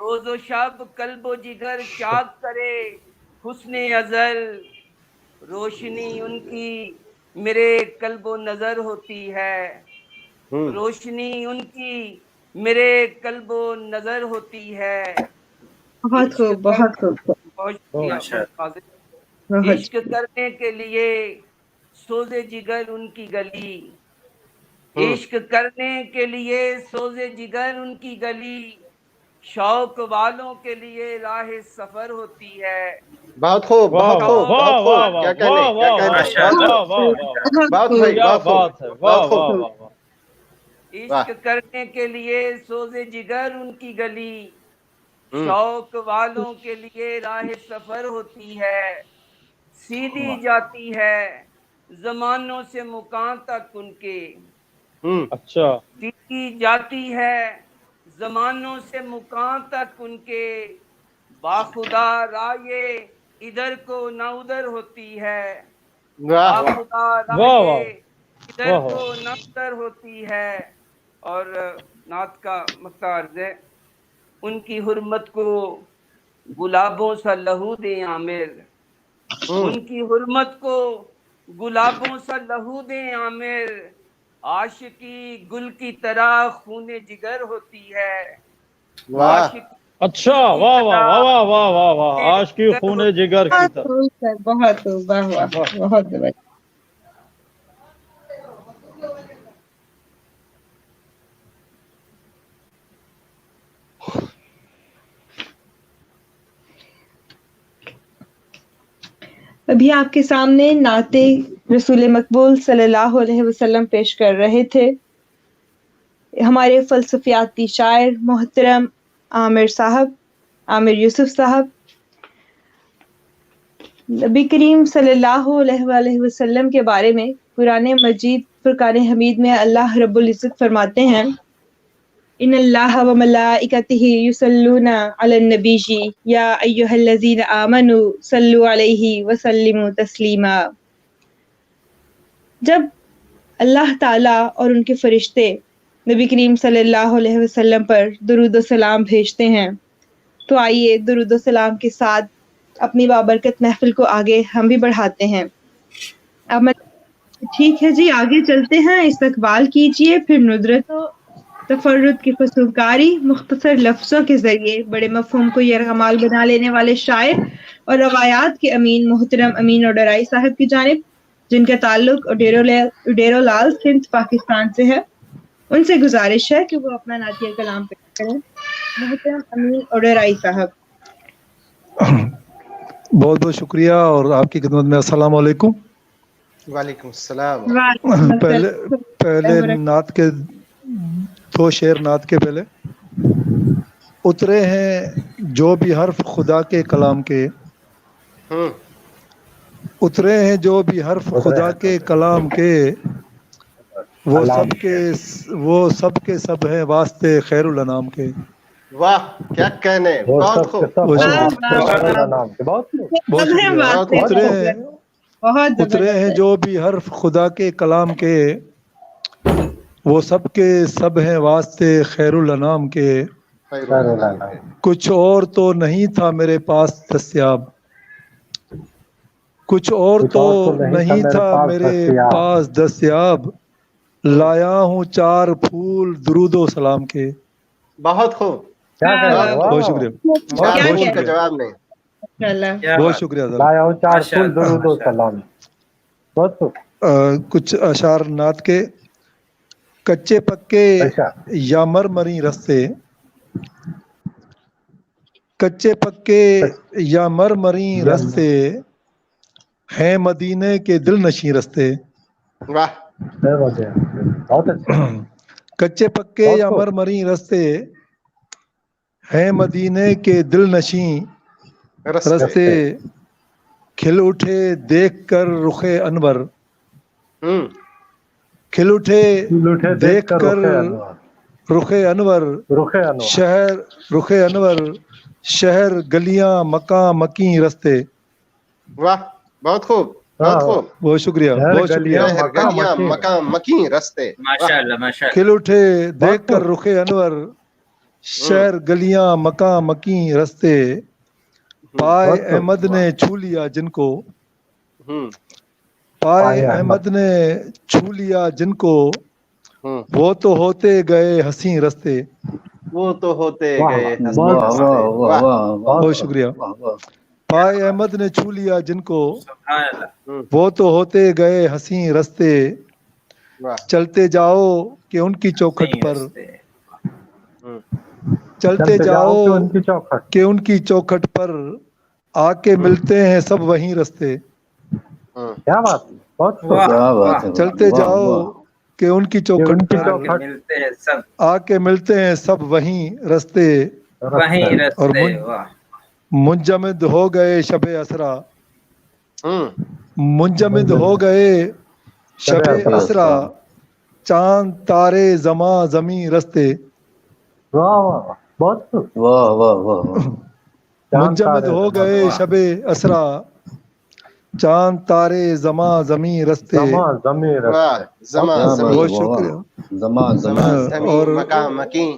روز و شب قلب و جگر چاک کرے حسن ازل. روشنی ان کی میرے قلب و نظر ہوتی ہے. روشنی ان کی میرے قلب و نظر ہوتی ہے. بہت خوب بہت خوب. عشق کرنے کے لیے سوز جگر ان کی گلی، عشق کرنے کے لیے سوز جگر ان کی گلی. شوق والوں کے لیے راہ سفر ہوتی ہے. بہت خوب بہت خوب بہت خوب. کیا کہنے بہت خوب. عشق کرنے کے لیے سوز جگر ان کی گلی، شوق والوں کے لیے راہ سفر ہوتی ہے. सीधी जाती है जमानों से मुकाम तक उनके, अच्छा, सीधी जाती है जमानों से मुकाम तक उनके, बाखुदा राये इधर को न उधर होती है, वाह बाखुदा वाह वाह राये इधर वाह को न उधर होती है। और नात का मकतार्ज है, उनकी हुर्मत को गुलाबों सा लहू दे आमिर, उनकी हुर्मत को गुलाबों सा लहू दे आमिर, आशिकी गुल की तरह खूने जिगर होती है, वाह आशिकी अच्छा, वाह वाह वाह वाह वाह वाह वाह, आज की खूने जिगर की तरह। बहुत सर, बहुत वाह वाह, बहुत जबरदस्त। अभी आपके सामने नाते रसूल मकबूल सल्लल्लाहु अलैहि वसल्लम पेश कर रहे थे हमारे फलसफियाती शायर मोहतरम आमिर साहब, आमिर यूसुफ साहब। नबी करीम सल्लल्लाहु अलैहि वसल्लम के बारे में कुरान मजीद फुरकान हमीद में अल्लाह रब्बुल इज़्ज़त फरमाते हैं, इन्नल्लाह व मलाइकतिही युसल्लूना अलन नबीजी या अय्युहल्लज़ीना आमनू सल्लु अलैहि व सल्लिमू तस्लीमा। जब अल्लाह ताला और उनके फरिश्ते नबी करीम सल्लल्लाहु अलैहि वसल्लम पर दुरूद व सलाम भेजते हैं, तो आइए दुरूद व सलाम के साथ अपनी बाबरकत महफिल को आगे हम भी बढ़ाते हैं। अब ठीक है जी, आगे चलते हैं। इस्तकबाल कीजिए फिर नुदरत व तफर्रुद की फसूलकारी मुख्तसर लफ्ज़ों के ज़रिए बड़े मफ़हूम को यरगमाल बना लेने वाले शायर और रवायात के अमीन मोहतरम अमीन ओडराई साहब की जानिब, जिनका ताल्लुक उडेरो लाल सिंध पाकिस्तान से है। उनसे गुजारिश है कि वो अपना नातिया कलाम पेश करें। मोहतरम अमीन ओडराई साहब। बहुत बहुत शुक्रिया और आपकी खिदमत में अस्सलाम वालेकुम। वालेकुम सलाम। पहले नात के दो शेर नात के पहले उतरे हैं जो भी हर्फ खुदा के कलाम के, उतरे हैं जो भी हर्फ खुदा के कलाम के, वो सब के सब हैं वास्ते खैरुल अनाम के। वाह क्या कहने, बहुत खूब। उतरे हैं जो भी हर्फ खुदा के कलाम के, वो सब के सब हैं वास्ते खैरुल अनाम के। कुछ और तो नहीं था मेरे पास दस्याब, कुछ और तो नहीं था मेरे पास दस्याब, लाया हूँ चार फूल दुरूदो सलाम के। बहुत खूब, बहुत शुक्रिया, बहुत जवाब नहीं, बहुत शुक्रिया सर। लाया हूँ चार फूल दुरूदो सलाम। कुछ अशार नात के, कच्चे पक्के या मरमरी रस्ते, कच्चे पक्के या मरमरी रस्ते, हैं मदीने के दिल नशी रस्ते। वाह बहुत अच्छा। कच्चे पक्के या मरमरी रस्ते, हैं मदीने के दिल नशी रस्ते, खिल उठे देख कर रुखे अनवर, खिल उठे देख कर रुखे अनवर, शहर रुखे अनवर, शहर गलियां मका मकी रस्ते। वाह बहुत खूब, बहुत खूब, बहुत शुक्रिया, बहुत शुक्रिया। गलियां मका मकी रस्ते, माशाअल्लाह माशाअल्लाह। खिल उठे देख कर रुखे अनवर, शहर गलियां मका मकी रस्ते, पाए अहमद ने छू लिया जिनको, पाए अहमद ने छू लिया जिनको, वो तो होते गए हंसी रस्ते। वो तो होते गए हंसी। बहुत शुक्रिया। पाए अहमद ने छू लिया जिनको, वो तो होते गए हंसी रस्ते, चलते जाओ कि उनकी चौखट पर, चलते जाओ कि उनकी चौखट पर, आके मिलते हैं सब वहीं रस्ते। क्या बात, बहुत चलते जाओ कि उनकी चौखट पर मिलते हैं सब, आके मिलते हैं सब वहीं रस्ते। वहीं और रस्ते। वाह मुंजमद हो गए शबे असरा, منجمد ہو گئے شب اسرا چاند تارے زماں زمیں رستے. واہ واہ بہت خوب. واہ واہ واہ. منجمد ہو گئے شب اسرا چاند تارے زماں زمیں رستے. زمین واہ زماں زمین بہت شکریہ. زماں زماں زمین. زمین اور مکان مکین.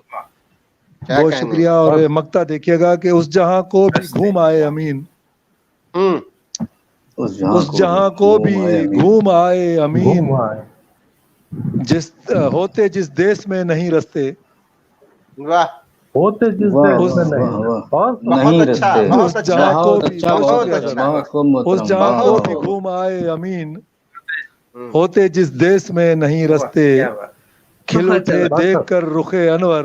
بہت شکریہ. اور مقطع دیکھیے گا کہ اس جہاں کو بھی گھوم آئے امین. اس جہاں کو بھی گھوم آئے امین. جس ہوتے جس دیس میں نہیں رستے. واہ ہوتے جس دیش میں نہیں. نہیں رستے. اس جہاں کو بھی اچھا بہت اچھا بہت خوب اس محترم. جہاں کو بھی گھوم آئے امین ہوتے جس دیس میں نہیں رستے. کھل اٹھے دیکھ کر رخ انور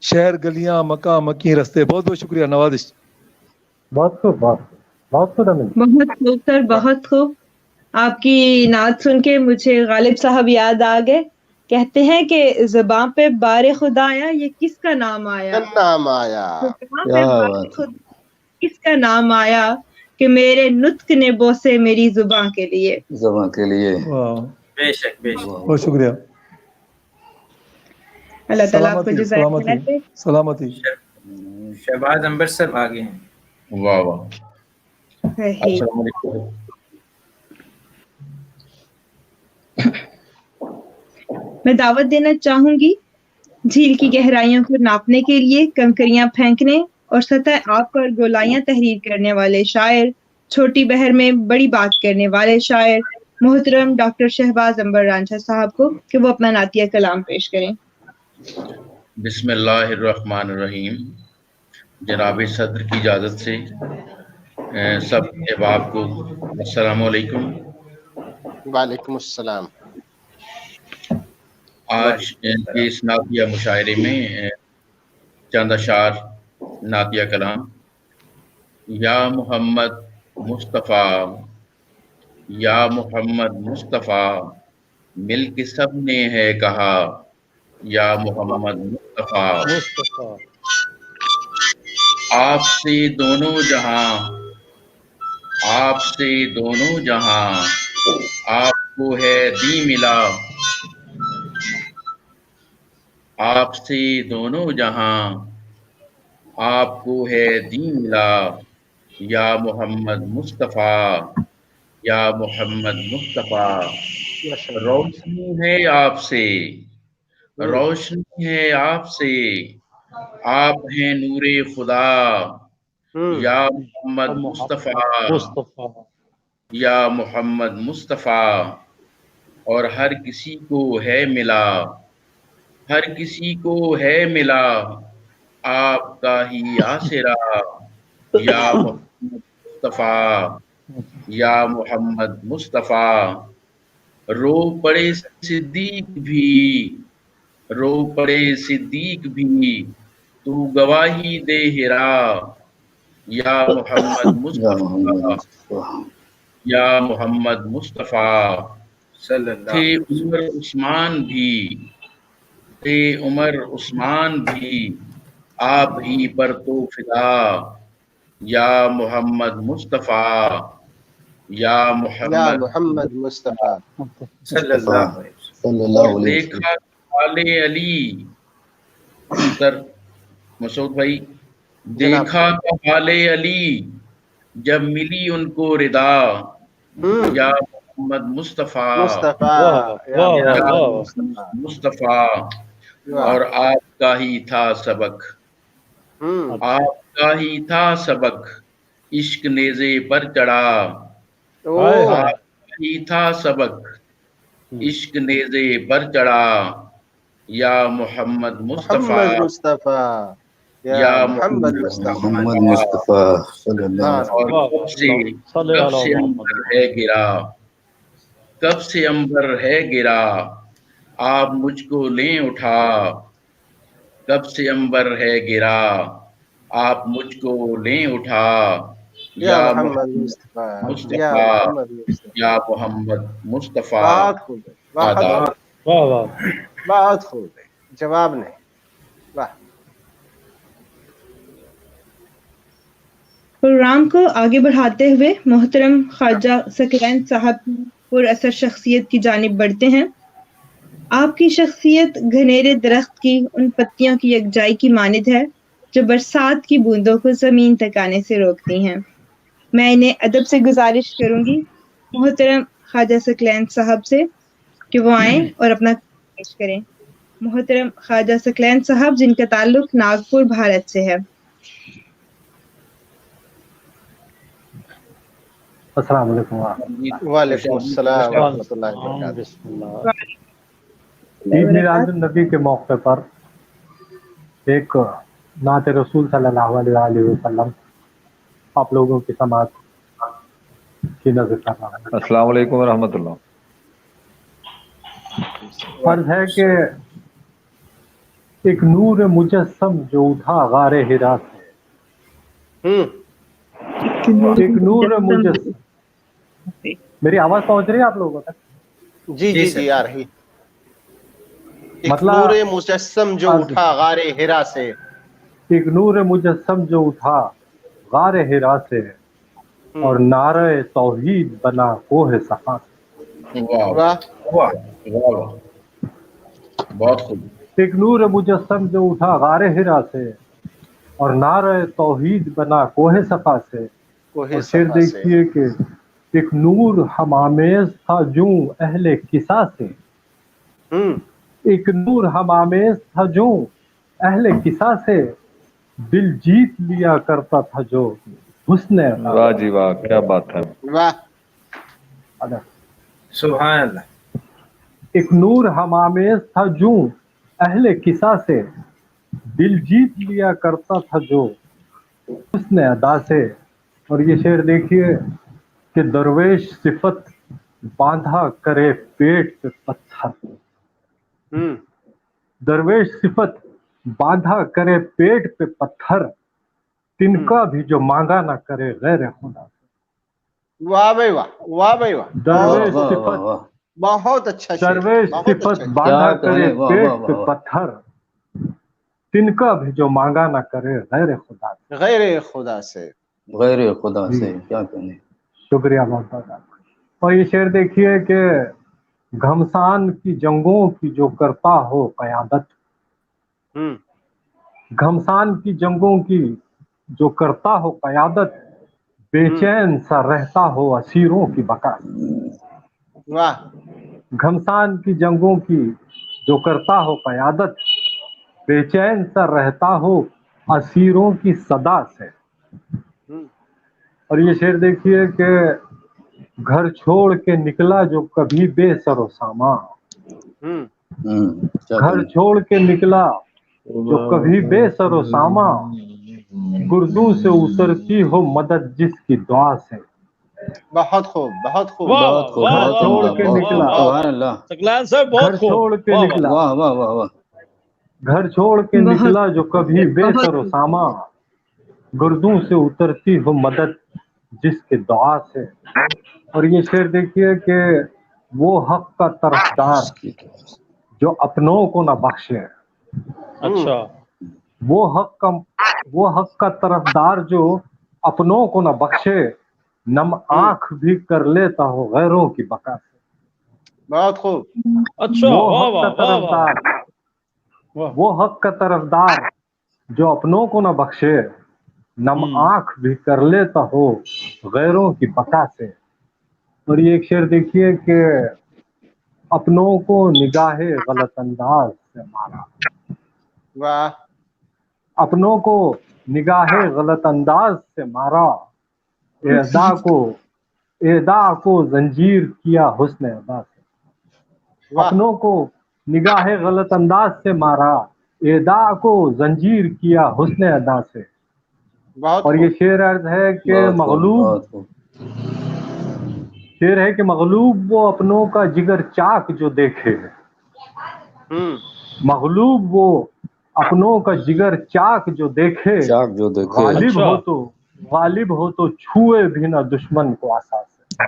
شہر گلیاں مکاں مکی رستے. بہت بہت شکریہ. نوازش. بہت خوب بہت خوب امین. بہت خوب سر، بہت خوب. آپ کی نعت سن کے مجھے غالب صاحب یاد آ گئے. کہتے ہیں کہ زباں پہ بار خدا آیا، یہ کس کا نام آیا؟ نام آیا. زباں پہ بار خدا کس کا نام آیا کہ میرے نطق نے بوسے میری زباں کے لیے. زباں کے لیے. بے شک بے شک. بہت شکریہ. اللہ تعالیٰ آپ کو سلامتی جزائے سلامتی خیر دے. سلامتی. شہباز عنبر صاحب آگے ہیں. واہ واہ. صحیح. السلام علیکم. میں دعوت دینا چاہوں گی جھیل کی گہرائیوں کو ناپنے کے لیے کنکریاں پھینکنے اور سطح آب پر گولائیاں تحریر کرنے والے شاعر، چھوٹی بحر میں بڑی بات کرنے والے شاعر محترم ڈاکٹر شہباز عنبر رانجھا صاحب کو کہ وہ اپنا نعتیہ کلام پیش کریں. بسم اللہ الرحمن الرحیم. جناب صدر کی اجازت سے سب احباب کو السلام علیکم. وعلیکم السلام. آج کے اس نعتیہ مشاعرے میں چند اشعار نعتیہ کلام. یا محمد مصطفیٰ یا محمد مصطفیٰ مل کے سب نے ہے کہا یا محمد مصطفیٰ. آپ سے دونوں جہاں آپ سے دونوں جہاں آپ کو ہے دی ملا. آپ سے دونوں جہاں آپ کو ہے دی ملا یا محمد مصطفیٰ یا محمد مصطفیٰ. روشنی ہے آپ سے روشنی ہے آپ سے آپ ہیں نور خدا یا محمد مصطفیٰ یا محمد مصطفیٰ. اور ہر کسی کو ہے ملا ہر کسی کو ہے ملا آپ کا ہی آسرا یا محمد مصطفیٰ یا محمد مصطفیٰ. رو پڑے صدیق بھی تو گواہی دے ہرا یا محمد مصطفیٰ یا محمد مصطفیٰ. تھے عمر عثمان بھی آپ ہی پر تو فدا یا محمد مصطفیٰ یا محمد مصطفیٰ صلی اللہ علیہ وسلم. اور دیکھا آل علی سر مسعود بھائی دیکھا آل علی جب ملی ان کو ردا یا محمد مصطفیٰ مصطفیٰ. اور آپ کا ہی تھا سبق آپ کا ہی تھا سبق عشق نیزے پر چڑھا آپ کا ہی تھا سبق عشق نیزے پر چڑھا یا محمد مصطفیٰ یا محمد مصطفیٰ صلی اللہ علیہ اور کب سے امبر ہے گرا کب سے امبر ہے گرا آپ مجھ کو لیں اٹھا کب سے امبر ہے گرا آپ مجھ کو لیں اٹھا یا محمد مصطفیٰ یا محمد مصطفیٰ. بہت خوب ہے. جواب نہیں. واہ. प्रोग्राम को आगे बढ़ाते हुए मोहतरम ख्वाजा सकलैन साहब पर असर शख्सियत की जानिब बढ़ते हैं। आपकी शख्सियत घनेरे दरख्त की उन पत्तियों की यकजाई की मानिद है जो बरसात की बूंदों को जमीन तक आने से रोकती हैं। मैं इन्हें अदब से गुजारिश करूंगी मोहतरम ख्वाजा सकलैन साहब से कि वो आएं और अपना पेश करें। मोहतरम ख्वाजा सकलैन साहब जिनका ताल्लुक नागपुर भारत से है। अस्सलाम वालेकुम। वालेकुम अस्सलाम व रहमतुल्लाहि व बरकातहू। ईद मिलाद नबी के मौके पर एक नात रसूल सल्लल्लाहु अलैहि वसल्लम आप लोगों की समाअत की नजर कर रहा हूँ। अस्सलाम वालेकुम रहमतुल्लाह। फर्ज है कि एक नूर मुजस्सम जो उठा गारे हिरा से, एक नूर मुजस्सम, मेरी आवाज पहुंच रही है आप लोगों तक? जी जी जी आ रही। मतलब नूर मुजस्सम जो उठा गारे हिरा से, एक नूर मुजस्सम जो उठा गारे हिरा से और नारे तौहीद बना कोह सफा से। वाह वाह वाह, बहुत खूब। एक नूर मुजस्सम जो उठा गारे हिरा से और नारे तौहीद बना कोह सफा से। और फिर देखिए कि एक नूर हमामेज था जूं अहले किसा से, एक नूर हमामेज था जूं अहले किसा से, दिल जीत लिया करता था जो हुस्न। वाह जी वाह, क्या बात है। वाह सुभान अल्लाह। एक नूर हमामेज था जूं अहले किसा से, दिल जीत लिया करता था जो हुस्न अदा से। और ये शेर देखिए कि दरवेश सिफत बांधा करे पेट पे पत्थर, दरवेश सिफत बांधा करे पेट पे पत्थर, तिनका भी जो मांगा ना करे गैर खुदा से। वाह भाई वाह, वाह भाई वाह, दरवेश सिफत बहुत अच्छा शेर, दरवेश बहुत सिफत अच्छा। बांधा करे पेट पे पत्थर, तिनका भी जो मांगा ना करे गैर खुदा से। गैर खुदा से, गैर खुदा से क्या कहने। शुक्रिया बहुत बहुत। और ये शेर देखिए कि घमसान की जंगों की जो करता हो क़यादत, घमसान की जंगों की जो करता हो क़यादत, बेचैन सा रहता हो असीरों की बका। वाह। घमसान की जंगों की जो करता हो क़यादत, बेचैन सा रहता हो असीरों की सदा से। और ये शेर देखिए कि घर छोड़ के निकला जो कभी बेसरो सामा, घर छोड़ के निकला जो कभी बेसरो सामा, गुर्दों से उतरती हो मदद जिसकी दुआ से। बहुत खूब, बहुत खूब। घर छोड़ के निकला, घर छोड़ के निकला, वाह वाह वाह वाह, घर छोड़ के निकला जो कभी बेसरो सामा, गुर्दों से उतरती हो मदद जिसके दुआ से। और ये शेर देखिए कि वो हक का तरफदार जो अपनों को न बख्शे। अच्छा, वो हक का तरफदार जो अपनों को न बख्शे, नम आंख भी कर लेता हो गैरों की बका से। बहुत खूब। अच्छा, वो वाह हक वाह का वाह वाह, तरफदार, वो हक का तरफदार जो अपनों को न बख्शे, नम आंख भी कर लेता हो गैरों की बका से। और ये एक शेर देखिए कि अपनों को निगाहे गलत अंदाज से मारा। वाह। अपनों को निगाहे गलत अंदाज से मारा, एदा को जंजीर किया हुस्न अदा से। अपनों को निगाहे गलत अंदाज से मारा, एदा को जंजीर किया हुस्न अदा से। और ये शेर अर्ज है कि मगलूब, शेर है कि मगलूब वो अपनों का जिगर चाक जो देखे, मगलूब वो अपनों का जिगर चाक जो देखे, गालिब हो तो छुए भी ना दुश्मन को आसा से।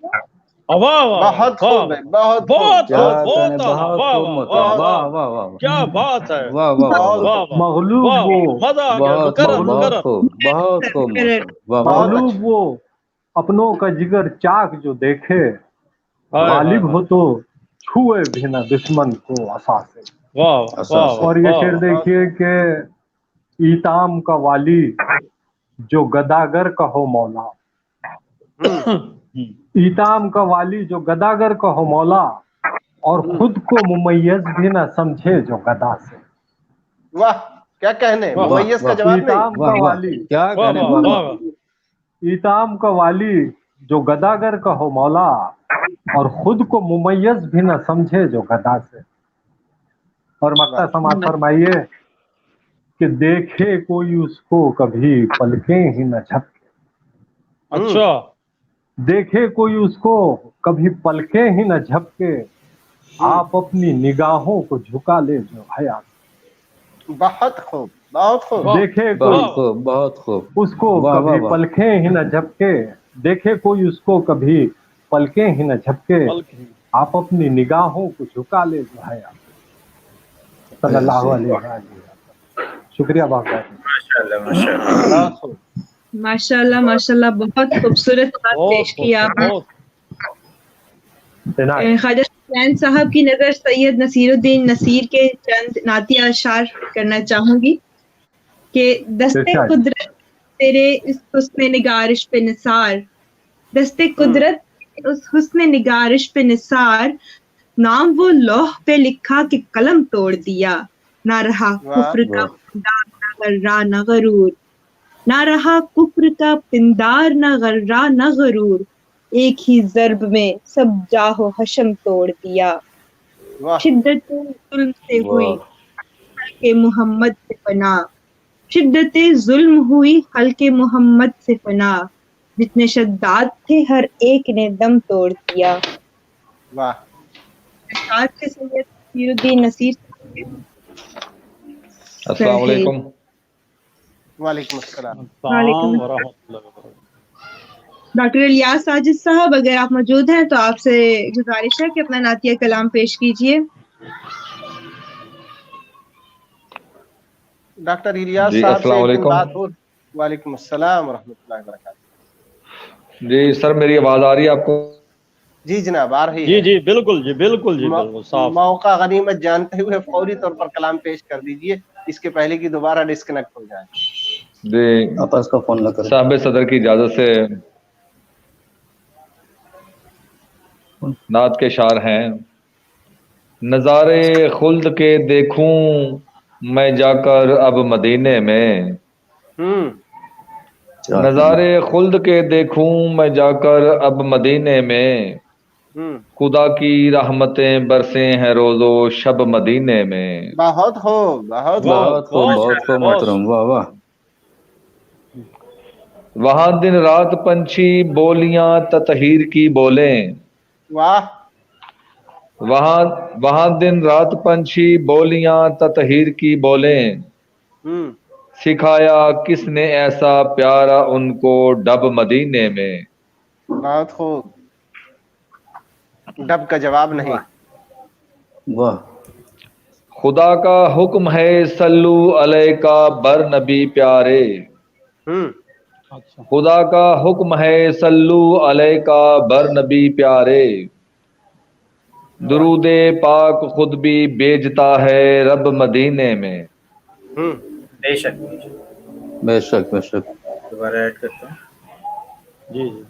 वाह वाह बहुत खूब है, बहुत बहुत क्या खूब, बहुत कहने, आला, बहुत वाह खूब वाह मोहतरम, वाह वाह वाह, वाह वाह क्या बात है, वाह वाह वाह वाह, वाह वाह मगलूब वाह, वो, मजा आ गया, बहुत करत खूब, बहुत करत, खूब, बहुत खूब मोहतरम, वाह वाह बहुत वाह। मगलूब वो अपनों का जिगर चाक जो देखे, हाय हाय गालिब हाय, हो तो छुए भी न दुश्मन को आसा से। वाह वाह ऐसा वाह ऐसा और ये वाह शेर वाह, देखिए कि ईताम का वाली जो गदागर का हो मौला, ईताम का वाली जो गदागर का हो मौला, और खुद को मुमय्यज भी न समझे जो गदा से। वाह, क्या कहने, वाह वाह मुमय्यज का वाह जवाब नहीं। ईताम वाह का वाह, वाली, क्या वाह कहने, वाह वाह वाह वाह। वाह, ईताम का वाली जो गदागर का हो मौला, और खुद को मुमय्यज भी न समझे जो गदा से। और मक्ता समाज फरमाइए कि देखे कोई उसको कभी पलकें ही न झपके, अच्छा, देखे कोई उसको कभी पलकें ही न झपके, आप अपनी निगाहों को झुका ले जो हया से। बहुत खूब, बहुत खूब। वाह देखे बहुत कोई खूब, बहुत खूब, उसको वाह वाह कभी वाह। पलकें ही न झपके, देखे कोई उसको कभी पलकें ही न झपके, पलक- आप अपनी निगाहों को झुका ले जो हया से। सल्लल्लाहु अलैहि वसल्लम। शुक्रिया बहुत बहुत। माशाल्लाह माशाल्लाह। बहुत खूब। माशाल्लाह माशाल्लाह, बहुत खूबसूरत बात पेश बहुत खूब, किया आपने। बहुत ख्वाजा हुसैन साहब की नज़र सैयद नसीरुद्दीन नसीर के चंद नातिया अशार करना चाहूंगी कि दस्ते इरशाद। कुदरत तेरे इस हुस्न निगारिश पे निसार, दस्ते कुदरत उस हुस्न निगारिश पे निसार, नाम वो लौह पे लिखा कि कलम तोड़ दिया, ना रहा वाह, कुफ्र का पिंदार ना गर्रा ना गरूर, ना रहा कुफ्र का पिंदार ना गर्रा ना गरूर, एक ही ज़र्ब में सब जाहो हशम तोड़ दिया, वाह, शिद्दत जुल्म से हुई वाह हल्के मोहम्मद से फना, शिद्दत जुल्म हुई हल्के मोहम्मद से फना, जितने शद्दाद थे हर एक ने दम तोड़ दिया। वाह। अशार से सैयद नसीरुद्दीन नसीर अस्सलाम है। वालेकुम। वालेकुम अस्सलाम। वालेकुम अस्सलाम वरहमतुल्लाहि वबरकातुहू। डॉक्टर इलियास साजिद साहब, अगर आप मौजूद हैं तो आपसे गुजारिश है कि अपना नातिया कलाम पेश कीजिए। डॉक्टर इलियास जी साहब से अस्सलाम एक दिन वालेकुम। बात हो। वालेकुम अस्सलाम वरहमतुल्लाहि वबरकातुहू। जी सर, मेरी आवाज आ रही है आपको? जी जनाब, आ रही जी है। जी बिल्कुल जी, बिल्कुल जी, बिल्कुल साफ। मौका गनीमत जानते हुए फौरी तौर पर कलाम पेश कर दीजिए, इसके पहले कि दोबारा डिस्कनेक्ट हो जाए। जी आप इसका फोन न करें। साहब सदर की इजाजत से नात के शार हैं। नज़ारे खुल्द के देखूं मैं जाकर अब मदीने में, नज़ारे खुल्द के देखूं मैं जाकर अब मदीने में, खुदा की रहमतें बरसे हैं रोजो शब मदीने में। बहुत खूब, बहुत वाह, बहुत खूब, बहुत बहुत खूब बहुत मोहतरम, वाह वाह। वहां दिन रात पंछी बोलियां ततहीर की बोलें, वाह, वहां वहां दिन रात पंछी बोलियां ततहीर की बोलें, सिखाया किसने ऐसा प्यारा उनको डब मदीने में। बहुत खूब। डब का जवाब नहीं। वाह। खुदा का हुक्म है सल्लू अलैका बर नबी प्यारे, अच्छा, खुदा का हुक्म है सल्लू अलैका बर नबी प्यारे, दुरूदे पाक खुद भी बेचता है रब मदीने में। बेशक बेशक बेशक। दोबारा ऐड करता हूँ। जी जी,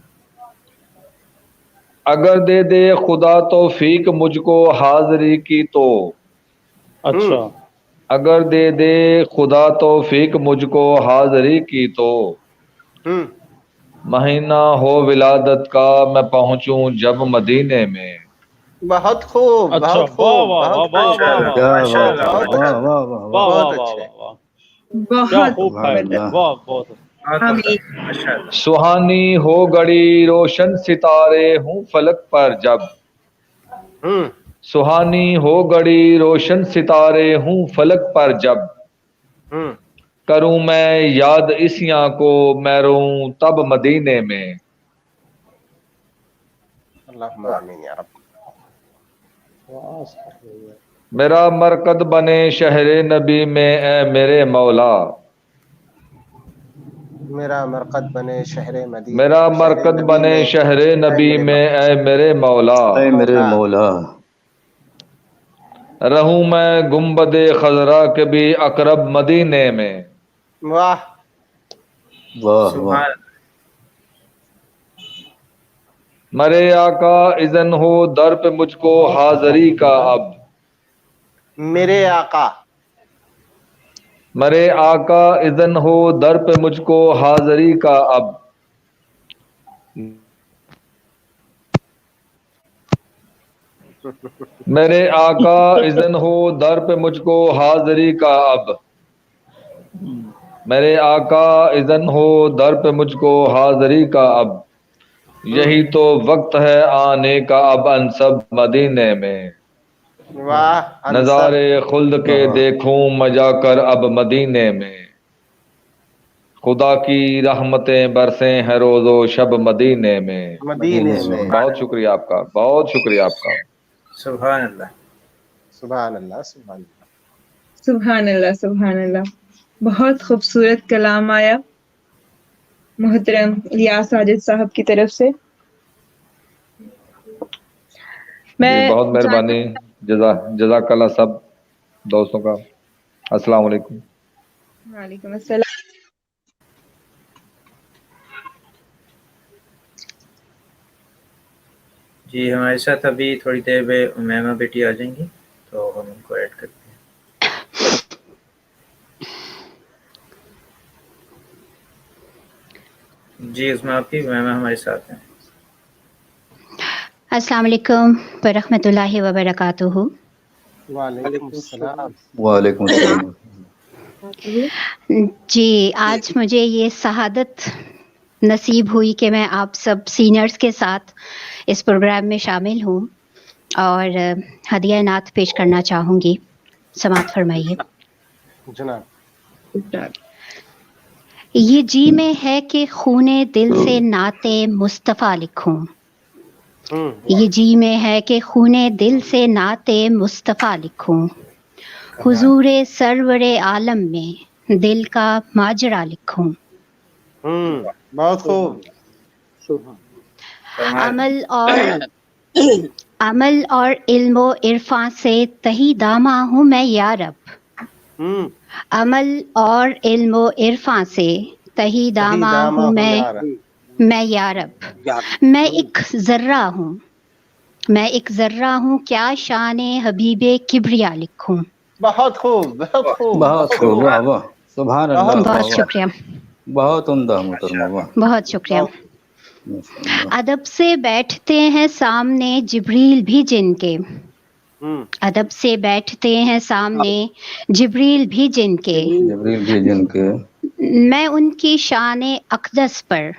अगर दे दे खुदा तौफीक मुझको हाजिरी की तो, अच्छा, अगर दे दे खुदा तौफीक मुझको हाजिरी की तो, महीना हो विलादत का मैं पहुंचूं जब मदीने में। बहुत खूब, अच्छा, बहुत वाह खूब, वाह बहुत वाह वाह खूब। वाह क्या वाह, बात माशाल्लाह है, बहुत वाह अच्छे, वाह वाह वाह वाह, वाह बहुत वाह अच्छे। वाह, क्या बहुत खूब सुभान है, अल्लाह। वाह बहुत। आमीन। सुहानी हो गड़ी रोशन सितारे हूँ फलक पर जब, सुहानी हो गड़ी रोशन सितारे हूँ फलक पर जब, करूं मैं याद इसियां को मैं रोऊं तब मदीने में। اللہم آمین یا رب. میرا مرکز بنے شہر نبی میں اے میرے مولا. میرا مرکز بنے شہر مدینہ. میرا مرکز بنے شہر نبی میں اے میرے مولا. اے میرے مولا. رہوں میں گنبد خضرا کے بھی اقرب مدینے میں. واہ واہ واہ. مرے آقا اذن ہو در پہ مجھ کو حاضری کا اب. میرے آقا. مرے آقا اذن ہو در پہ مجھ کو حاضری کا اب. میرے آقا اذن ہو در پہ مجھ کو حاضری کا اب. میرے آقا اذن ہو در پہ مجھ کو حاضری کا اب. یہی تو وقت ہے آنے کا اب انصب مدینے میں. واہ نظارے خلد کے دیکھوں میں جا کر اب مدینے میں. خدا کی رحمتیں برسیں ہیں روز و شب مدینے میں. مدینے میں. بہت شکریہ آپ کا، بہت شکریہ آپ کا. سبحان اللہ سبحان اللہ سبحان اللہ. سبحان اللہ سبحان اللہ. بہت خوبصورت کلام آیا محترم الیاس ساجد صاحب کی طرف سے. میں بہت مہربانی. جزاک اللہ سب دوستوں کا. السلام علیکم. وعلیکم السلام. جی ہمارے ساتھ ابھی تھوڑی دیر میں امیمہ بیٹی آ جائیں گی تو ہم ان کو ایڈ کرتے ہیں. جی اسما آپ کی امیمہ ہمارے ساتھ ہیں. السلام علیکم ورحمۃ اللہ وبرکاتہ. وعلیکم السلام. وعلیکم السلام. جی آج مجھے یہ سعادت نصیب ہوئی کہ میں آپ سب سینئرز کے ساتھ اس پروگرام میں شامل ہوں اور ہدیہ نعت پیش کرنا چاہوں گی. سماعت فرمائیے. جناب. یہ جی میں ہے کہ خونے دل سے نعت مصطفیٰ لکھوں. یہ جی میں ہے کہ خونے دل سے نعت مصطفیٰ لکھوں. حضور سرور عالم میں دل کا ماجرا لکھوں. بہت خوب. عمل اور علم و عرفاں سے تہی دامہ ہوں میں یا رب. عمل اور علم و عرفاں سے تہی دامہ ہوں میں یا رب. میں ایک ذرہ ہوں، میں ایک ذرہ ہوں، کیا شان حبیب کبریا لکھوں. بہت خوب بہت خوب بہت خوب. واہ واہ. سبحان اللہ. بہت شکریہ. بہت عمدہ محترمہ. واہ. بہت شکریہ. ادب سے بیٹھتے ہیں سامنے جبریل بھی جن کے. ادب سے بیٹھتے ہیں سامنے جبریل بھی جن کے. جبریل بھی جن کے. میں ان کی شان اقدس پر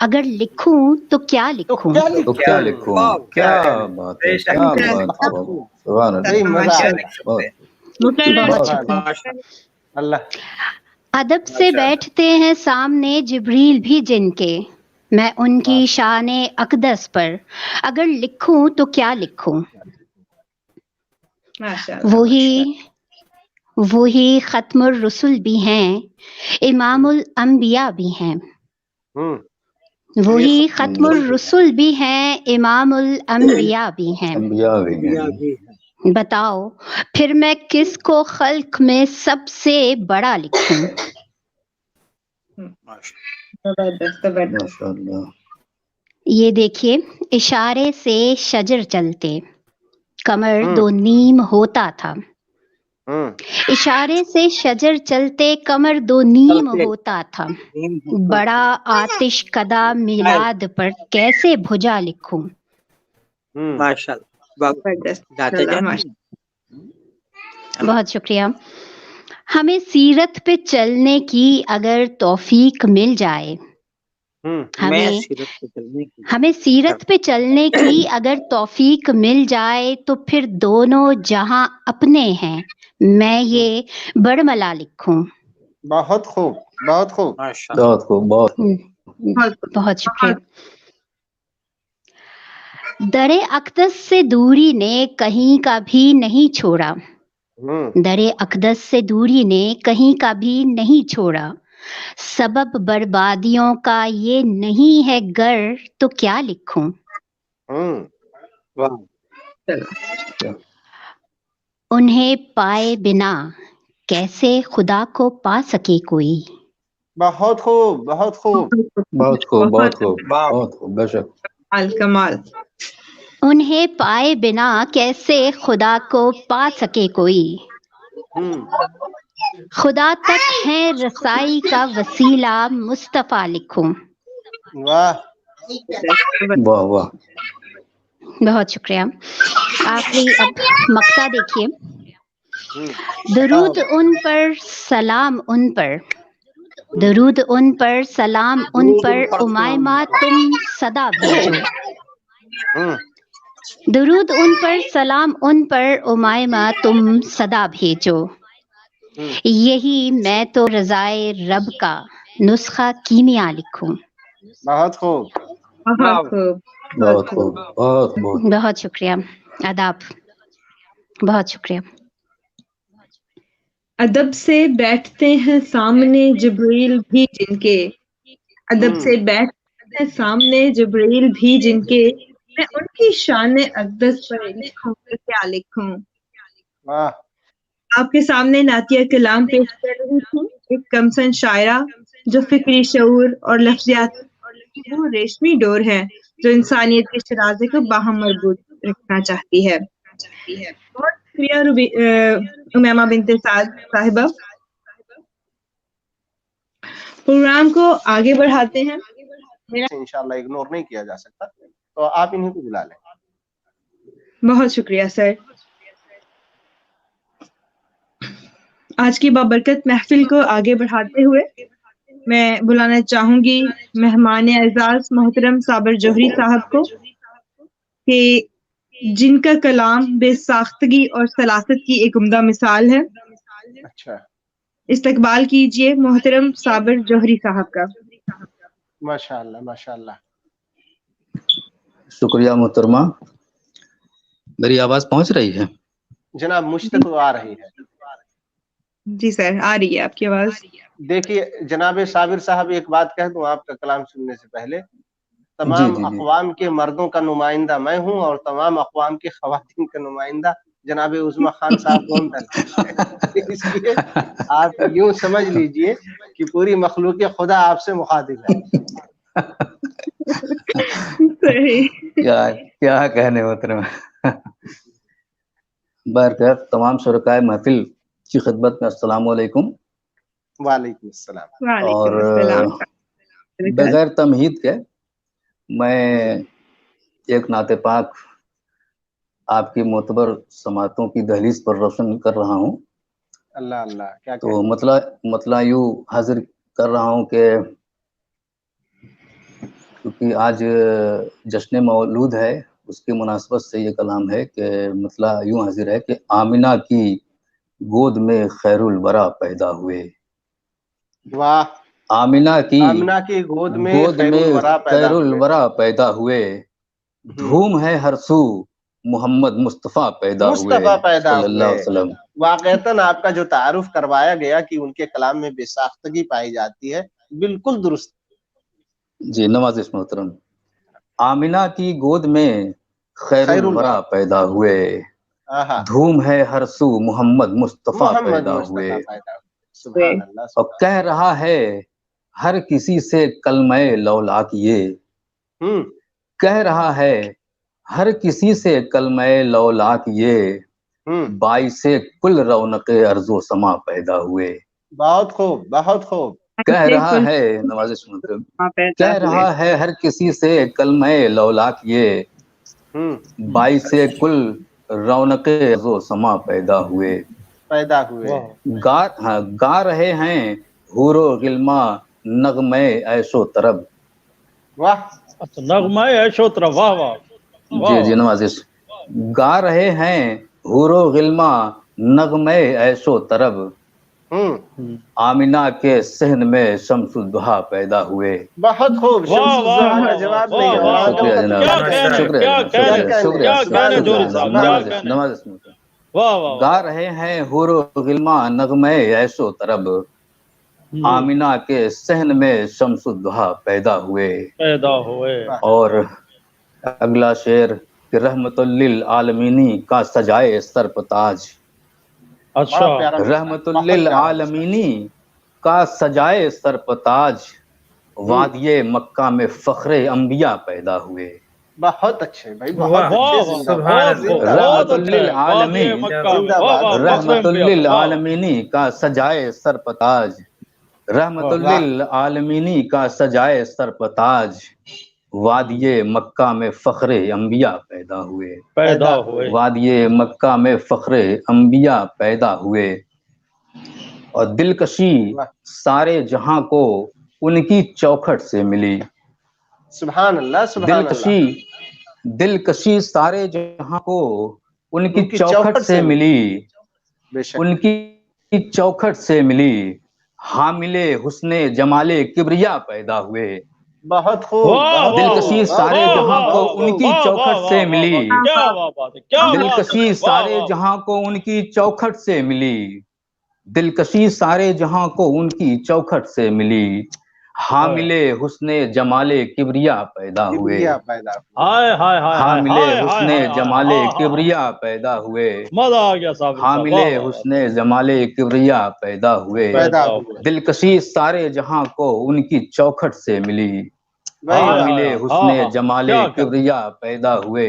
اگر لکھوں تو کیا لکھوں. تو کیا لکھوں. کیا بات ہے. کیا بات ہے. سبحان اللہ. ادب سے بیٹھتے ہیں سامنے جبریل بھی جن کے. میں ان کی شان اقدس پر اگر لکھوں تو کیا لکھوں. وہی ختم الرسل بھی ہیں، امام الانبیاء بھی ہیں. وہی ختم الرسل بھی ہیں، امام الانبیاء بھی ہیں. بتاؤ پھر میں کس کو خلق میں سب سے بڑا لکھوں. یہ دیکھیے اشارے سے شجر چلتے کمر دو نیم ہوتا تھا. اشارے سے شجر چلتے کمر دو نیم ہوتا تھا. بڑا آتش کدا میلاد پر کیسے بھجا لکھوں. بہت شکریہ. ہمیں سیرت پہ چلنے کی اگر توفیق مل جائے، ہمیں سیرت پہ چلنے کی اگر توفیق مل جائے تو پھر دونوں جہاں اپنے ہیں، میں یہ برملا لکھوں. بہت خوب بہت خوب. بہت خوب. بہت بہت شکریہ. दरे अक़दस से दूरी ने कहीं का भी नहीं छोड़ा, दरे अक़दस से दूरी ने कहीं का भी नहीं छोड़ा, सबब बर्बादियों का ये नहीं है गर तो क्या लिखूं। उन्हें पाए बिना कैसे खुदा को पा सके कोई। बहुत खूब, बहुत खूब, बहुत खूब, बहुत खूब, बहुत खूब, बेशक। कमाल। उन्हें पाए बिना कैसे खुदा को पा सके कोई, खुदा तक है रसाई का वसीला मुस्तफा लिखूं। वाह वाह वाह, बहुत शुक्रिया। आखिरी अब मक्ता देखिए। दरूद उन पर सलाम उन पर, दरूद उन पर सलाम उन पर, उमायमा तुम सदा भेजो। दरूद उन पर सलाम उन पर, उमायमा तुम सदा भेजो। यही मैं तो रज़ाए रब का नुस्खा कीमिया लिखूं। बहुत खूब, बहुत खूब, बहुत खूब, बहुत बहुत। बहुत शुक्रिया। आदाब, बहुत शुक्रिया। अदब से बैठते हैं सामने जिब्रील भी जिनके, अदब से बैठते हैं सामने जिब्रील भी जिनके, मैं उनकी शान अक़दस पर लिखूं तो क्या लिखूं। आपके सामने नातिया कलाम पेश कर रही थी, एक कमसन शायरा जो फिक्री शऊर और लफ्ज़ियात की वो रेशमी डोर है जो इंसानियत के शराज़े को बाहम मरबूत रखना चाहती है। बहुत शुक्रिया उमैमा बिनते साद साहिबा। प्रोग्राम को आगे बढ़ाते हैं। इंशाल्लाह इग्नोर नहीं किया जा सकता, तो आप इन्हीं को बुला लें। बहुत शुक्रिया सर। आज की बाबरकत महफिल को आगे बढ़ाते हुए मैं बुलाना चाहूंगी मेहमान एजाज मोहतरम साबिर जोहरी साहब को, कि जिनका कलाम बेसाख्तगी और सलासत की एक उम्दा मिसाल है। अच्छा, इस्तकबाल कीजिए मोहतरम साबिर जोहरी साहब का। माशाअल्लाह, माशाअल्लाह। शुक्रिया मोहतरमा। मेरी आवाज पहुंच रही है? जनाब मुझ तक तो आ रही है। जी सर, आ रही है आपकी आवाज। देखिए जनाब साबिर साहब, एक बात कह दूं आपका कलाम सुनने से पहले, तमाम अक़वाम के मर्दों का नुमाइंदा मैं हूं और तमाम अक़वाम के ख़वातीन का नुमाइंदा जनाब उज़्मा खान साहब कौन है। इसलिए आप यूं समझ लीजिए कि पूरी मखलूक खुदा आपसे मुखातिब है। क्या क्या कहने मोहतरमा। बरकत तमाम शुरकाए महफिल की खिदमत में अस्सलाम वालेकुम। वालेकुम अस्सलाम। और बगैर तमहीद के मैं एक नाते पाक आपकी मोतबर समातों की दहलीज पर रोशन कर रहा हूँ। अल्लाह अल्लाह, क्या तो मतलब यूँ हाजिर कर रहा हूँ कि क्योंकि आज जश्न मौलूद है, उसकी मुनासबत से ये कलाम है कि मतलब यूँ हाजिर है कि आमिना की गोद में खैरुल वरा पैदा हुए। वाह। आमिना की गोद में खैरुल वरा पैदा हुए, धूम है हर सू मोहम्मद मुस्तफ़ा पैदा हुए सल्लल्लाहु अलैहि वसल्लम। वाक़तन आपका जो तारुफ करवाया गया कि उनके कलाम में बेसाख्तगी पाई जाती है, बिल्कुल दुरुस्त। जी नवाज़िश मोहतरम। आमिना की गोद में खैरुल वरा पैदा हुए, धूम है हर सू मोहम्मद मुस्तफ़ा पैदा हुए। और कह रहा है हर किसी से कलमे लौला किए, कह रहा है हर किसी से कलमे लौला किए, बाइसे कुल रौनक़े अर्ज़ो समा पैदा हुए। बहुत खूब, बहुत खूब। कह रहा है नवाज़िश मोहतरम, कह रहा है हर किसी से कलमे लौला किए, बाइसे कुल रौनक़े अर्ज़ो समा पैदा हुए। गा रहे हैं हूरो गिल्मा नगमे ऐशो तरब। वाह, नगमे ऐशो तरब, वाह वाह। जी जी नवाज़िश। गा रहे हैं हूरो गिल्मा नगमे ऐशो तरब, आमिना के सहन में शम्सुद्दुहा पैदा हुए। बहुत खूब, शम्सुद्दुहा का जवाब नहीं है। शुक्रिया जनाब, शुक्रिया शुक्रिया नवाज। गा रहे हैं हुरो गिल्मा नगमे ऐशो तरब, आमिना के सहन में शम्सुद्दुहा पैदा हुए। और अगला शेर कि रहमतुल लिल आलमीनी का सजाए सर पर ताज। अच्छा, रहमतुल लिल आलमीनी का सजाए सर पर ताज, वादिये मक्का में फख्रे अंबिया पैदा हुए। बहुत अच्छे भाई, बहुत रहमतुल लिल आलमीन, रहमतुल लिल आलमीनी का सजाए सर पर ताज, रहमतुल लिल आलमीनी का सजाए सर पर ताज, वादिये मक्का में फख्रे अंबिया पैदा हुए। वादिये मक्का में फख्रे अंबिया पैदा हुए। और दिलकशी सारे जहां को उनकी चौखट से मिली। सुभान अल्लाह, सुभान अल्लाह। दिलकशी सारे जहां को उनकी चौखट से मिली, उनकी चौखट से मिली। हामिले हुस्ने जमाले किबरिया पैदा हुए। बहुत खूब। दिलकशी सारे जहां को उनकी चौखट से मिली। दिलकशी सारे जहां को उनकी चौखट से मिली। दिलकशी सारे जहां को उनकी चौखट से मिली। हामिले हुस्ने जमाले किबरिया पैदा हुए। हामिले हुस्ने जमाले किबरिया पैदा हुए। हामिले हुस्ने जमाले किबरिया पैदा हुए। दिलकशी सारे जहां को उनकी चौखट से मिली। हामिले हुस्ने जमाले किबरिया पैदा हुए।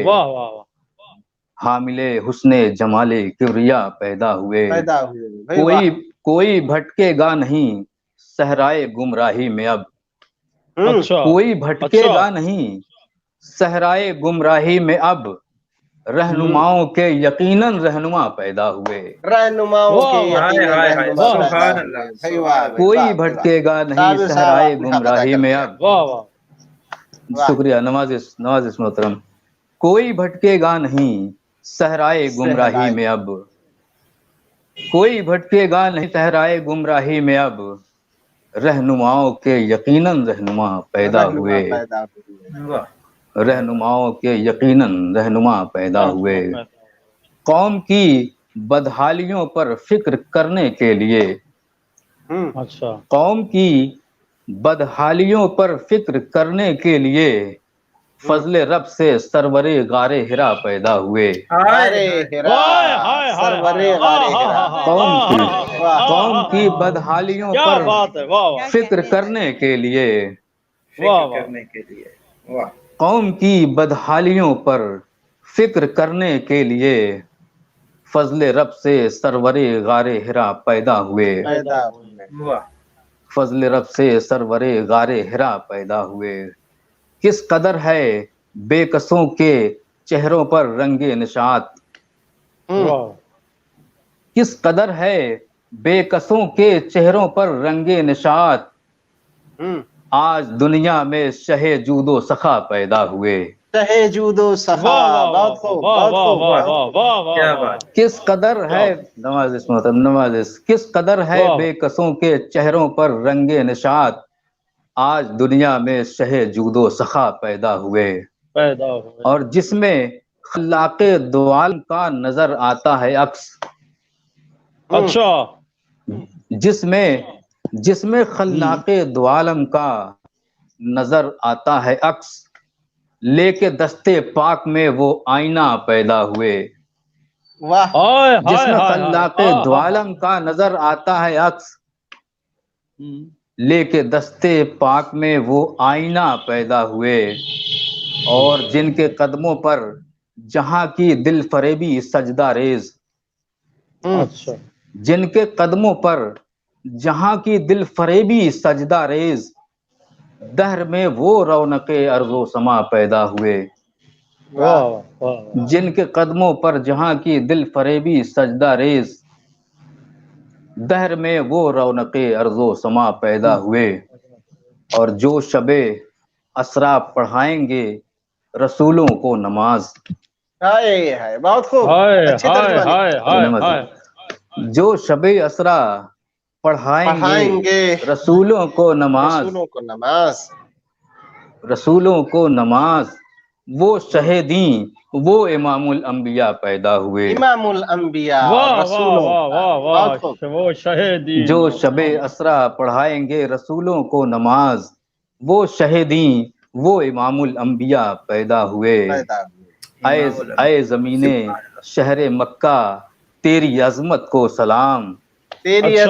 हामिले हुस्ने जमाले किबरिया पैदा हुए। कोई भटकेगा नहीं सहराए गुमराही में अब। कोई भटकेगा नहीं सहराए गुमराही में अब, रहनुमाओं के यकीनन रहनुमा पैदा हुए। रहनुमाओं के यकीनन। कोई भटकेगा नहीं सहराए गुमराही में अब। शुक्रिया नवाजिश मोहतरम। कोई भटकेगा नहीं सहराए गुमराही में अब। कोई भटकेगा नहीं सहराए गुमराही में अब, रहनुमाओं के यकीनन रहनुमा पैदा हुए। रहनुमाओं के यकीनन रहनुमा पैदा हुए। कौम की बदहालियों पर फिक्र करने के लिए, कौम की बदहालियों पर फिक्र करने के लिए फजले रब से सरवरे गारे हिरा पैदा हुए। कौम की बदहालियों पर फिक्र करने के लिए, कौम की बदहालियों पर फिक्र करने के लिए फजले रब से सरवरे गारे हिरा पैदा हुए। फजले रब से सरवरे गारे हिरा पैदा हुए। किस कदर है बेकसों के चेहरों पर रंगे निशात। किस कदर है बेकसों के चेहरों पर रंगे निशात, आज दुनिया में शहे जूदो सखा पैदा हुए। शहे जूदो सखा। किस कदर है नवाजिश, किस कदर है बेकसों के चेहरों पर रंगे निशात, आज दुनिया में शहे जूदो सखा पैदा हुए। और जिसमें खल्लाके दुआल का नजर आता है अक्स। अच्छा, जिसमें खल्लाके दुआलम का नजर आता है अक्स, लेके दस्ते पाक में वो आईना पैदा हुए। जिसमें खल्लाके दुआलम का नजर आता है अक्स, लेके दस्ते पाक में वो आईना पैदा हुए। और जिनके कदमों पर जहां की दिल फरेबी सजदा रेज। अच्छा, जिनके कदमों पर जहां की दिल फरेबी सजदा रेज, दहर में वो रौनके अर्जो समा पैदा हुए। जिनके कदमों पर जहां की दिल फरेबी सजदा रेज, दहर में वो रौनके अर्जो समा पैदा हुए। और जो शबे असरा पढ़ाएंगे रसूलों को नमाज। बहुत खूब, जो शबे असरा पढ़ाएंगे रसूलों को नमाज वो शहीदी वो इमामुल अंबिया पैदा हुए वो शहीदी जो शबे असरा पढ़ाएंगे रसूलों को नमाज वो शहीदी वो इमामुल अंबिया पैदा हुए आए ज़मीने शहर मक्का तेरी अजमत को सलाम बेशक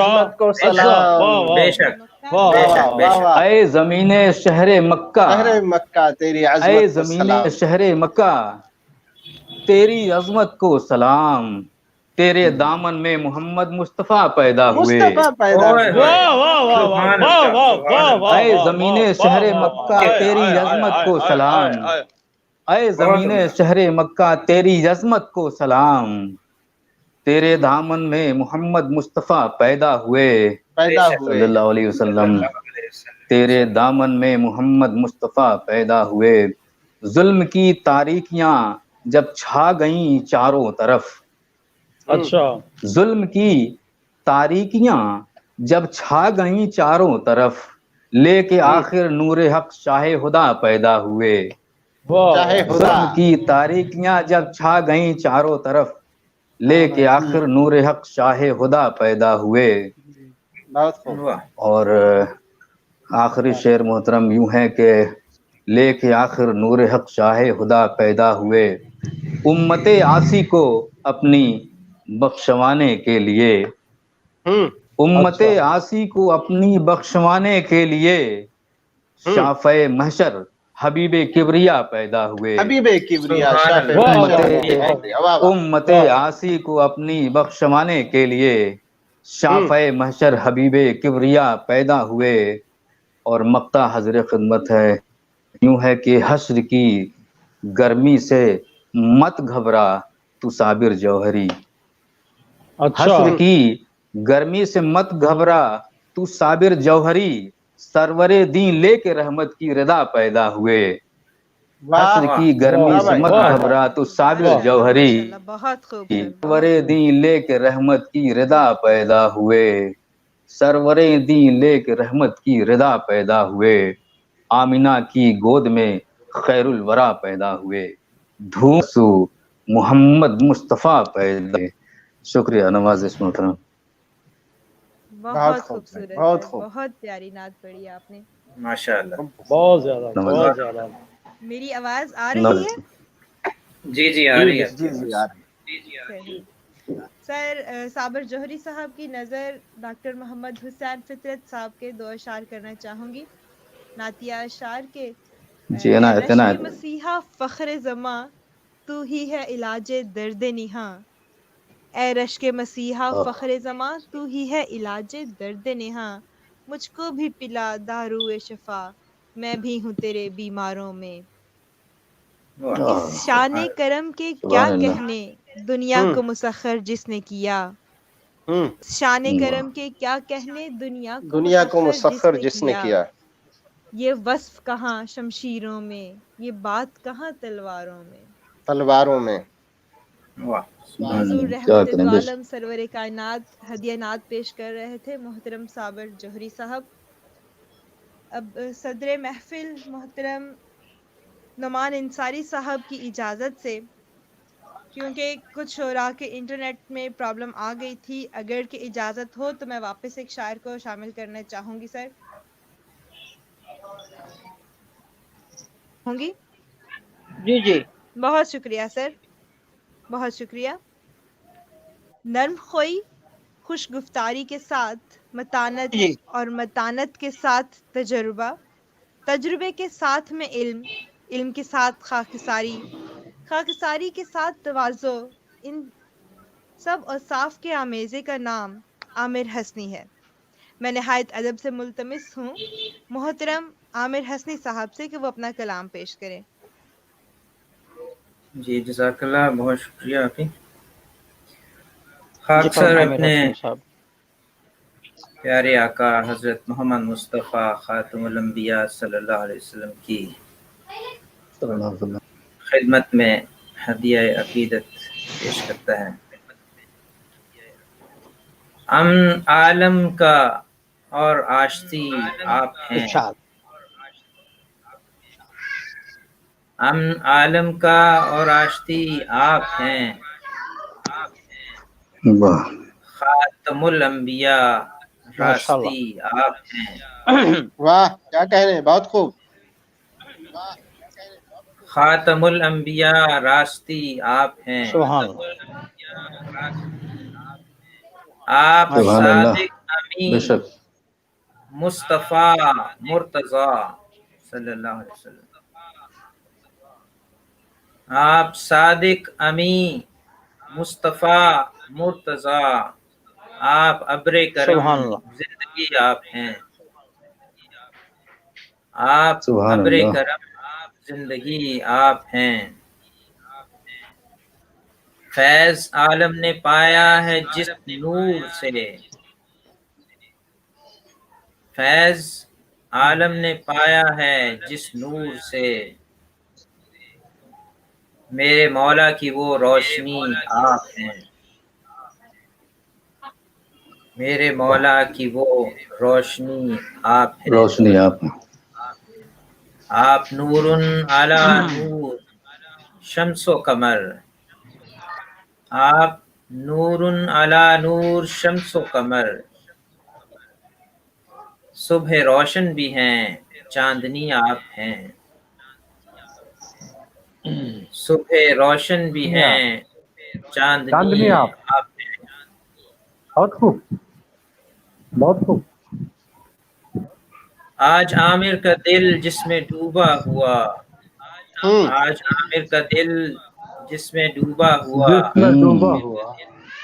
आए ज़मीने शहर मक्का तेरी अजमत को सलाम तेरे दामन में मोहम्मद मुस्तफ़ा पैदा हुए आए ज़मीने शहर मक्का तेरी अजमत को सलाम आए ज़मीने शहर मक्का तेरी अजमत को सलाम तेरे दामन में मोहम्मद मुस्तफ़ा पैदा हुए सल्लल्लाहु अलैहि वसल्लम तेरे दामन में मोहम्मद मुस्तफ़ा पैदा हुए जुल्म की तारीकियां जब छा गईं चारों तरफ अच्छा जुल्म की तारीकियां जब छा गईं चारों तरफ लेके आखिर नूर हक शाहे खुदा पैदा हुए जुल्म की तारीकियां जब छा गईं चारों तरफ लेके आखिर नूर हक शाहे खुदा पैदा हुए और आखिरी शेर मोहतरम यूं है कि लेके आखिर नूर हक शाहे खुदा पैदा हुए उम्मते आसी को अपनी बख्शवाने के लिए उम्मते आसी को अपनी बख्शवाने के लिए शाफ़े महशर हबीबे किबरिया पैदा हुए उम्मते आसी को अपनी बख्शवाने के लिए शाफ़े महशर हबीबे किबरिया पैदा हुए और मक्ता हज़र खिदमत है यूं है कि हश्र की गर्मी से मत घबरा तू साबिर जौहरी हश्र की गर्मी से मत घबरा तू साबिर जौहरी सरवरे दीन लेके रहमत की रदा पैदा हुए हश्र की गर्मी से मत घबरा तू साबिर जौहरी सरवरे दीन लेके रहमत की रदा पैदा हुए सरवरे दीन लेके रहमत की रदा पैदा हुए आमिना की गोद में खैरुल वरा पैदा हुए धूम सु मोहम्मद मुस्तफ़ा पैदा शुक्रिया नवाज़िश मोहतरम बहुत खूबसूरत बहुत प्यारी नात पढ़ी आपने माशाअल्लाह बहुत ज्यादा मेरी आवाज आ रही है जी आ रही है सर साबिर जौहरी साहब की नज़र डॉक्टर मोहम्मद हुसैन फितरत साहब के दो अशार करना चाहूँगी नातिया अशार के मसीहा फ़ख्र ज़मा तू ही है इलाजे दर्द निहा ए रश्क मसीहा फ़ख्र ज़मा तू ही है इलाजे दर्द निहा मुझको भी पिला दारुए शफा मैं भी हूँ तेरे बीमारों में इस शाने करम के क्या कहने दुनिया को मुसख्खर जिसने किया शाने करम के क्या कहने दुनिया को मुसख्खर जिसने किया ये वस्फ कहाँ शमशीरों में ये बात कहाँ तलवारों में हुजूर रहमत आलम सरवर कायनात हदिया नात पेश कर रहे थे मोहतरम साबिर जौहरी साहब। अब सदर महफिल मोहतरम नुमान अंसारी साहब की इजाज़त से, क्योंकि कुछ शोरा के इंटरनेट में प्रॉब्लम आ गई थी, अगर की इजाज़त हो तो मैं वापस एक शायर को शामिल करना चाहूँगी। सर होंगी? जी बहुत शुक्रिया सर, बहुत शुक्रिया। नर्म खोई खुश गुफ्तारी के साथ मतानत और मतानत के साथ तजुर्बा, तजुर्बे के साथ में इल्म, इल्म के साथ खाकसारी, खाकसारी के साथ तवाज़ो, इन सब औसाफ के आमेज़े का नाम आमिर हसनी है। मैं नहायत अदब से मुल्तमिस हूँ मोहतरम आमिर हसनी साहब से कि वो अपना कलाम पेश करें। जी जज़ाकल्लाह, बहुत शुक्रिया आपकी। खाक सर अपने प्यारे आका हज़रत मोहम्मद मुस्तफ़ा ख़ातमुल अंबिया सल्लल्लाहु अलैहि वसल्लम की खिदमत में हदिया अक़ीदत पेश करता है। امن عالم کا اور آشتی آپ ہیں، امن عالم کا اور آشتی آپ ہیں، خاتم الانبیاء راستی آپ ہیں۔ واہ کیا کہہ رہے ہیں، بہت خوب۔ خاتم الانبیاء راستی آپ ہیں، آپ صادق امین مصطفیٰ مرتضیٰ صلی اللہ علیہ وسلم، آپ صادق امین مصطفیٰ مرتضیٰ، آپ ابر کرم زندگی آپ ہیں، آپ ابر کرم زندگی آپ ہیں۔ فیض عالم نے پایا ہے جس نور سے، فیض عالم نے پایا ہے جس نور سے، میرے مولا کی وہ روشنی آپ ہیں، میرے مولا کی وہ روشنی آپ ہیں، روشنی آپ ہیں، آپ نور علی نور شمس و قمر، آپ نور علی نور شمس و قمر، صبح روشن بھی ہیں چاندنی آپ ہیں، صبح روشن بھی ہیں چاندنی آپ ہیں۔ بہت خوب، بہت خوب۔ آج عامر کا دل جس میں ڈوبا ہوا، آج عامر کا دل جس میں ڈوبا ہوا،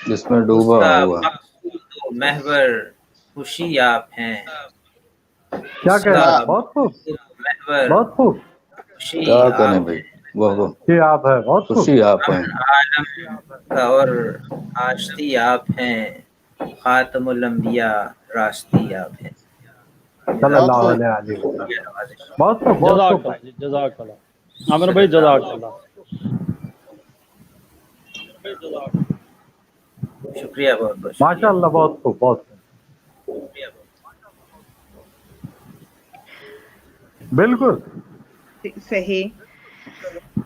جس میں ڈوبا اس کا ہوا، مقصود و محور خوشی آپ ہیں، کیا کہہ رہے ہیں، بہت خوب، بہت خوب، خوشی کیا آپ کریں بھائی، واہ واہ، یہ آپ ہے، بہت خوب۔ خوشی آپ ہیں، عالم کا اور آشتی آپ ہیں، خاتم الانبیاء راستی آپ ہیں۔ صلی اللہ علیہ وسلم، بہت خوب، بہت خوب۔ جزاک اللہ عامر بھائی، جزاک اللہ، شکریہ، بہت بہت ماشاء اللہ، بہت خوب، بہت خوب، بالکل صحیح۔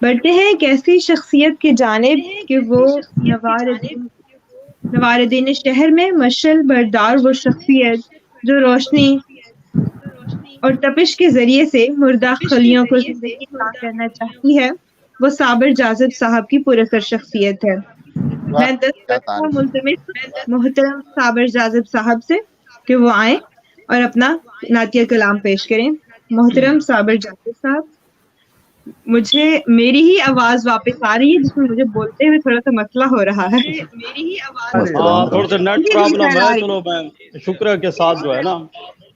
بڑھتے ہیں ایک ایسی شخصیت کی جانب کہ وہ نواردین شہر میں مشعل بردار، وہ شخصیت جو روشنی اور تپش کے ذریعے سے مردہ خلیوں کو زندگی عطا کرنا چاہتی ہے، وہ صابر جاذب صاحب کی پر اثر شخصیت ہے۔ میں دستخط ملتمس محترم صابر جاذب صاحب سے کہ وہ آئیں اور اپنا نعتیہ کلام پیش کریں۔ محترم صابر جاذب صاحب، مجھے میری ہی آواز واپس آ رہی ہے جس میں مجھے بولتے ہوئے تھوڑا سا مسئلہ ہو رہا ہے۔ ہاں تھوڑا سا نیٹ پرابلم ہے، چلو میں شکریہ کے ساتھ جو ہے نا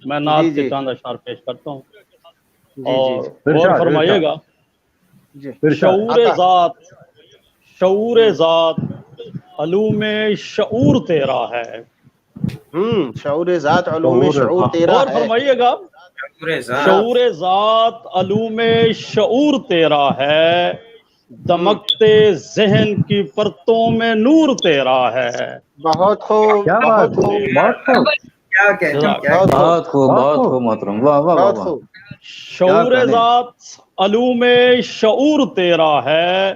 میں نعت کے چاند اشعار پیش کرتا ہوں اور غور فرمائیے گا۔ شعور ذات، شعور ذات علوم شعور تیرا ہے، شعور ذات علوم شعور تیرا غور ہے، فرمائیے گا۔ شعور ذات علوم شعور تیرا ہے، دمکتے ذہن کی پرتوں میں نور تیرا ہے۔ بہت خوب، بہت خوب، بہت خوب، بہت خوب، بہت خوب محترم، واہ واہ بہت واہ، خوب۔ شعور ذات علوم شعور تیرا ہے،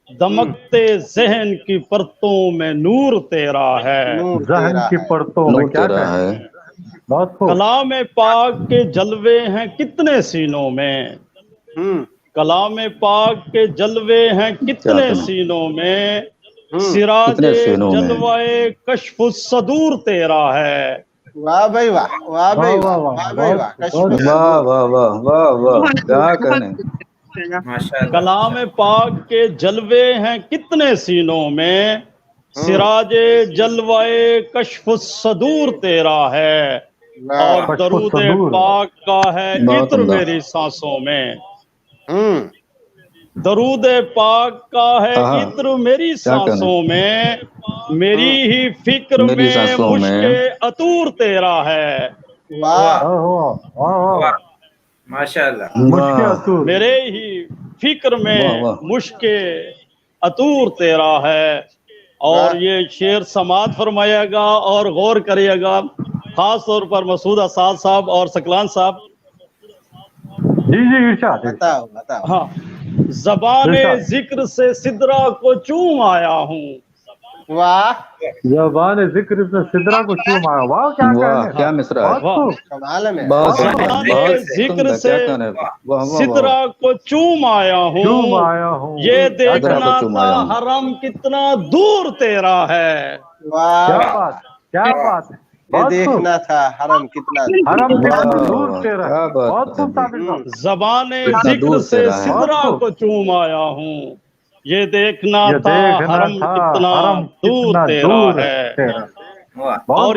دمکتے ذہن کی پرتوں میں نور تیرا ہے۔ ذہن کی پرتوں میں نور کیا تیرا کہیں، ہے، بہت خوب۔ کلام پاک کے جلوے ہیں کتنے سینوں میں، کلام پاک کے جلوے ہیں کتنے سینوں میں، سراج کتنے سینوں میں، جلوائے کشف الصدور تیرا ہے۔ واہ بھائی واہ، واہ بھائی واہ، واہ بھائی واہ، واہ واہ واہ واہ واہ، کیا کہنے، کلام پاک کے جلوے ہیں کتنے سینوں میں، سراج جلوائے کشف الصدور تیرا ہے، اور درود پاک کا ہے عطر میری سانسوں میں، درود پاک کا ہے عطر میری سانسوں میں، میری ہی فکر میں مشک عطور تیرا ہے۔ ماشاء اللہ، میرے ہی فکر میں مشک عطور تیرا ہے، اور یہ شعر سماعت فرمائے گا اور غور کریے گا، خاص طور پر مسعود اساد صاحب اور سکلان صاحب۔ جی جی ارشاد۔ ہاں، زبان ذکر سے سدرا کو چوم آیا ہوں۔ واہ، زبان ذکر سے سدرا کو چوم آیا، واہ کیا کہنے، کیا مصرع ہے، کمال ہے۔ زبان ذکر سے سدرا کو چوم آیا ہوں، یہ دیکھنا تھا حرم کتنا دور تیرا ہے۔ کیا بات، کیا بات ہے، یہ دیکھنا تھا حرم کتنا دور تیرا ہے، بہت خوب ثابت۔ زبان ذکر سے سدرا کو چوم آیا ہوں، یہ دیکھنا تھا حرم کتنا دور تیرا ہے۔ اور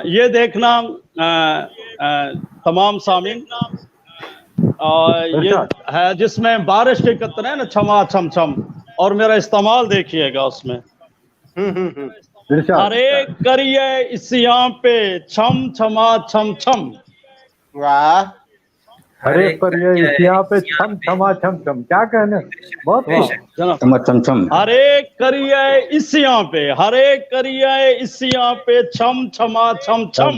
یہ دیکھنا تمام سامعین یہ ہے جس میں بارش کے قطرے ہیں نا، چھما چھم چھم، اور میرا استعمال دیکھیے گا اس میں۔ ہر ایک کریے اس یہاں پہ چھم چھما چھم چھم۔ واہ، ہر ایک پر یہ اس یہاں پہ چھم چھما چھم چھم، کیا کہنے، بہت ہر ایک کریے اس یہاں پہ، ہر ایک کریے اس یہاں پہ چھم چھما چھم چھم،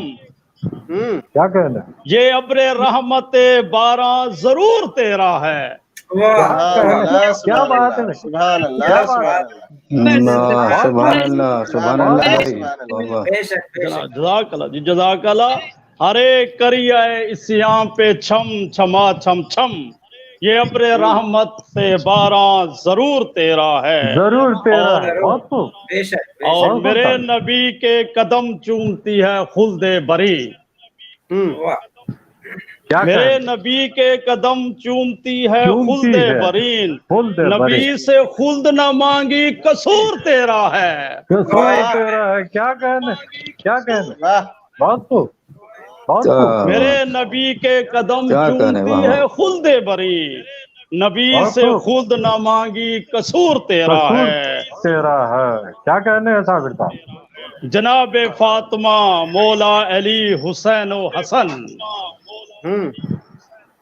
کیا کہنا، یہ ابر رحمت بارہ ضرور تیرا ہے۔ کیا بات ہے، سبحان اللہ، سبحان اللہ، سبحان اللہ، جزاک اللہ جی، جزاک اللہ۔ ہر ایک کریے اس یہاں پہ چھم چھما چھم چھم، یہ ابر رحمت سے بارہ ضرور تیرا ہے، ضرور تیرا ہے، بہت خوب۔ اور میرے نبی کے قدم چومتی ہے خلد بری، میرے نبی کے قدم چومتی ہے خلد برین، نبی سے خلد نہ مانگی قصور تیرا ہے، قصور تیرا ہے، کیا کہنے، کیا کہنے، بہت خوب، بہت خوب۔ میرے نبی کے قدم چومتی ہے خلد بری، نبی سے خلد نہ مانگی قصور تیرا ہے، تیرا ہے، کیا کہنے ہے صابر صاحب۔ جناب فاطمہ مولا علی حسین و حسن،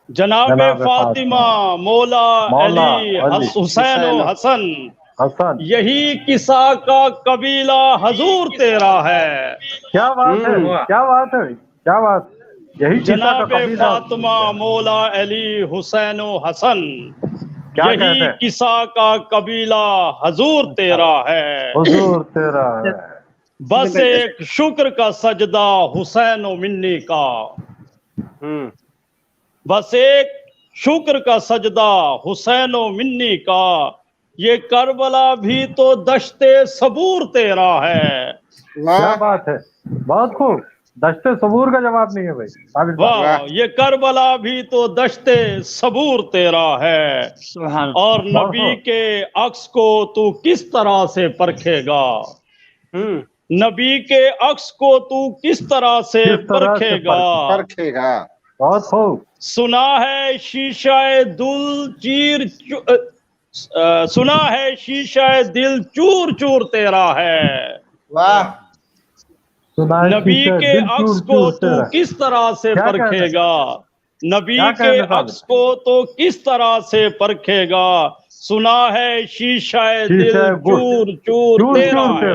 جناب فاطمہ مولا علی حسین و حسن، یہی قصہ کا قبیلہ حضور تیرا ہے۔ کیا بات ہے، کیا بات ہے، کیا بات، یہی جناب فاطمہ مولا علی حسین و حسن، یہی قصہ کا قبیلہ حضور تیرا ہے، حضور تیرا ہے۔ بس ایک شکر کا سجدہ حسین و منی کا، بس ایک شکر کا سجدہ حسین و منی کا، یہ کربلا بھی تو دشت صبور تیرا ہے۔ کیا بات ہے، بہت خوب، دشت صبور کا جواب نہیں ہے بھائی، واہ، یہ کربلا بھی تو دشت صبور تیرا ہے، اور نبی کے عکس کو تو کس طرح سے پرکھے گا، نبی کے عکس کو تو کس طرح سے پرکھے گا، بہت خوب۔ سنا ہے شیشہ دل سنا ہے شیشہ دل چور چور تیرا ہے، واہ، نبی کے عکس کو تو کس طرح سے پرکھے گا، نبی کے عکس کو تو کس طرح سے پرکھے گا، سنا ہے شیشہ دل چور چور تیرا ہے،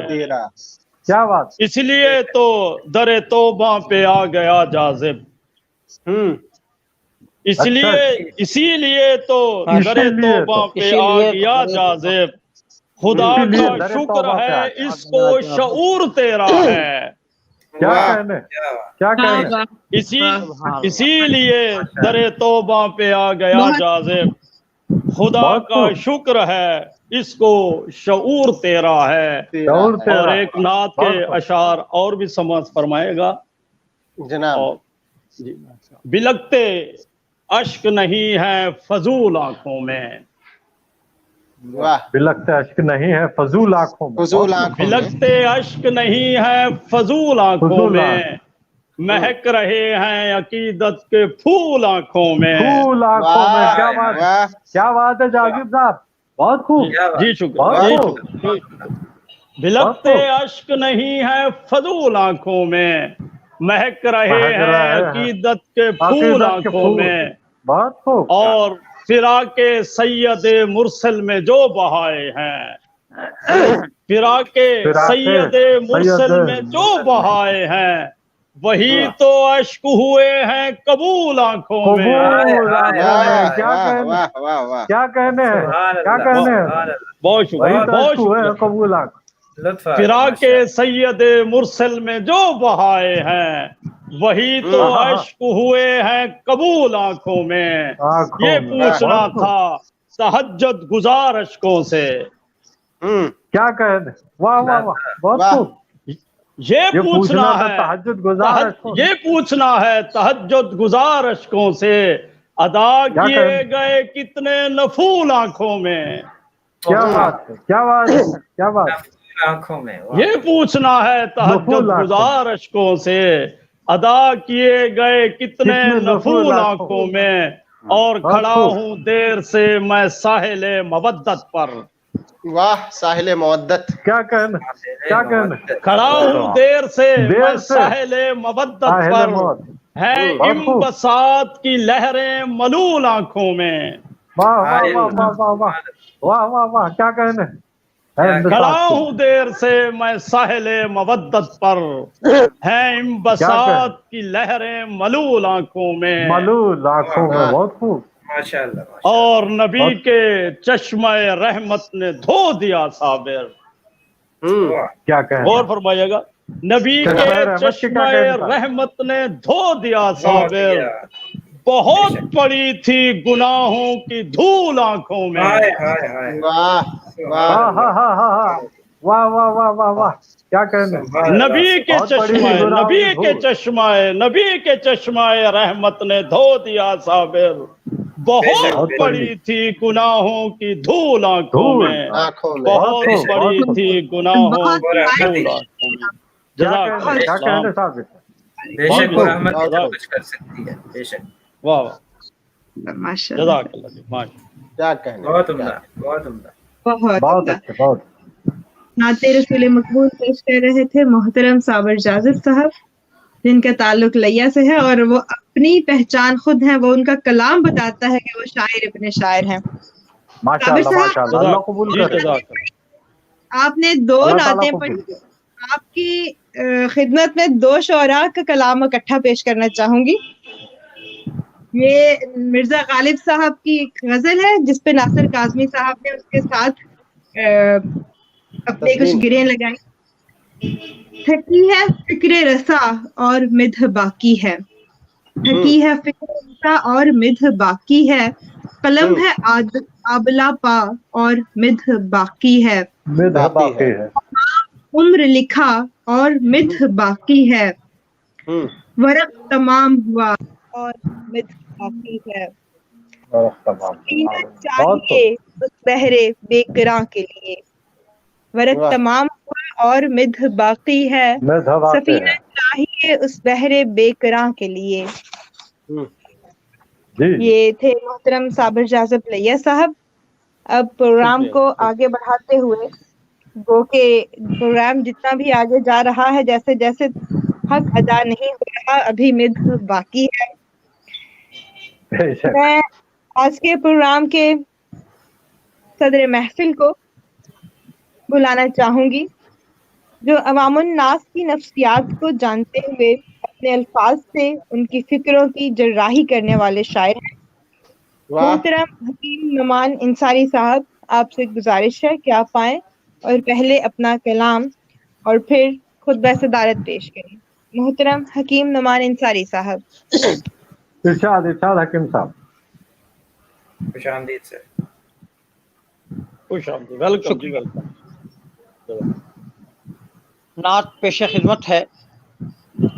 کیا بات، اس لیے تو در توبہ پہ آ گیا جاذب، اسی لیے تو در توبہ پہ آ گیا جاذب، خدا کا شکر ہے اس کو شعور تیرا ہے، کیا کہنے، کیا کہنے، اسی لیے در توبہ پہ آ گیا جاذب، خدا کا شکر ہے اس کو شعور تیرا ہے۔ اور ایک نعت کے اشعار اور بھی سمجھ فرمائے گا جناب۔ بلکتے اشک نہیں ہے فضول آنکھوں میں، بلکتے اشک نہیں ہے فضول آنکھوں میں، بلکتے اشک نہیں ہے فضول آنکھوں میں، مہک رہے ہیں عقیدت کے پھول آنکھوں میں، پھول آنکھوں میں، کیا بات ہے، کیا بات ہے جاذب صاحب، بہت خوب، جی شکریہ۔ بلکتے اشک نہیں ہے فضول آنکھوں میں، مہک رہے ہیں عقیدت کے پھول آنکھوں میں، بہت خوب، اور فراق سید مرسل میں جو بہائے ہیں، फिराक सैयद मुरसल में जो बहाए हैं वही तो अश्क हुए हैं कबूल आंखों में। क्या कहने हैं बहुत शुक्रिया, बहुत शुक्रिया। कबूल आंख। फिराक सैयद मुरसल में जो बहाए हैं वही तो अश्क हुए हैं कबूल आंखों में। ये पूछना था तहज्जुद गुजार अश्कों से। क्या कहने, वाह वाह वाह, बहुत खूब। ये पूछना है तहज्जुद गुजार अश्कों से अदा किए गए कितने नफूल आंखों में। क्या बात है, क्या बात है, क्या बात आंखों में। ये पूछना है तहज्जुद गुजार अश्कों से अदा किए गए कितने नफूल आंखों में। और खड़ा हूँ देर से मैं साहिल मवद्दत पर। वाह, साहिल मवद्दत। क्या कहना, क्या कहना। खड़ा हूँ देर से मैं साहिल मवद्दत पर है इम्बसात की लहरें मलूल आंखों में। वाह वाह वाह वाह वाह वाह वाह वाह वाह, क्या कहने। खड़ा हूँ देर से मैं साहिल मवद्दत पर है इम्बसात की लहरें मलूल आंखों में। मलूल आंखों में, बहुत खूब। माशाअल्लाह। और नबी के चश्मे रहमत ने धो दिया साबिर। क्या कहें, और फरमाइएगा। नबी के चश्मे रहमत ने धो दिया साबिर बहुत पड़ी थी गुनाहों की धूल आंखों में। वाह वाह वाह वाह वाह वाह वाह, क्या कहने। नबी के चश्मे रहमत ने धो दिया साबिर बहुत पड़ी थी गुनाहों की धूल आंखों में। बहुत पड़ी थी गुनाहों की धूल आंखों में। बेशक रहमत कुछ कर सकती है, बेशक। वाह माशाअल्लाह, क्या कहने, बहुत उम्दा, बहुत उम्दा, बहुत अच्छे, बहुत। नाते रसूल मकबूल पेश कर रहे थे मोहतरम साबिर जाज़िद साहब, जिनका ताल्लुक लैया से है और वो अपनी पहचान खुद है। वो उनका कलाम बताता है कि वो शायर अपने शायर हैं। माशाअल्लाह माशाअल्लाह, अल्लाह कबूल करे। आपने दो नातें पढ़ी, आपकी खिदमत में दो शोरा का कलाम इकट्ठा पेश करना चाहूंगी। ये मिर्जा गालिब साहब की एक गजल है जिसपे नासिर काज़मी साहब ने उसके साथ अपने कुछ गिरें लगाई। थकी है फिक्रे रसा और मिध बाकी है, थकी है फिक्रे रसा और मिध बाकी है, कलम है आबला पा और मिध बाकी है, उम्र लिखा और मिध बाकी है, वरक तमाम हुआ और मिध बाकी है, चाहिए उस बहरे बेकरां के लिए, वरक तमाम हुआ और मिध बाकी है, सफीना चाहिए उस बहरे बेकरां के लिए। ये थे मोहतरम साबिर जाज़िब लैया साहब। अब प्रोग्राम को आगे बढ़ाते हुए, गो के प्रोग्राम जितना भी आगे जा रहा है, जैसे जैसे हक अदा नहीं हो रहा, अभी मिध बाकी है। मैं आज के प्रोग्राम के सदर महफिल को बुलाना चाहूंगी, जो अवामुन नास की नफ्सियात को जानते हुए अपने अल्फाज से उनकी फिक्रों की जर्राही करने वाले शायर हैं। मोहतरम हकीम नुमान इंसारी साहब, आपसे गुजारिश है कि आप आएं और पहले अपना कलाम और फिर खुतबा सदारत पेश करें। मोहतरम हकीम नुमान इंसारी साहब। इरशाद इरशाद हकीम साहब। खुशामदीद सर। खुशामदीद, वेलकम जी, वेलकम। नात पेश खिदमत है।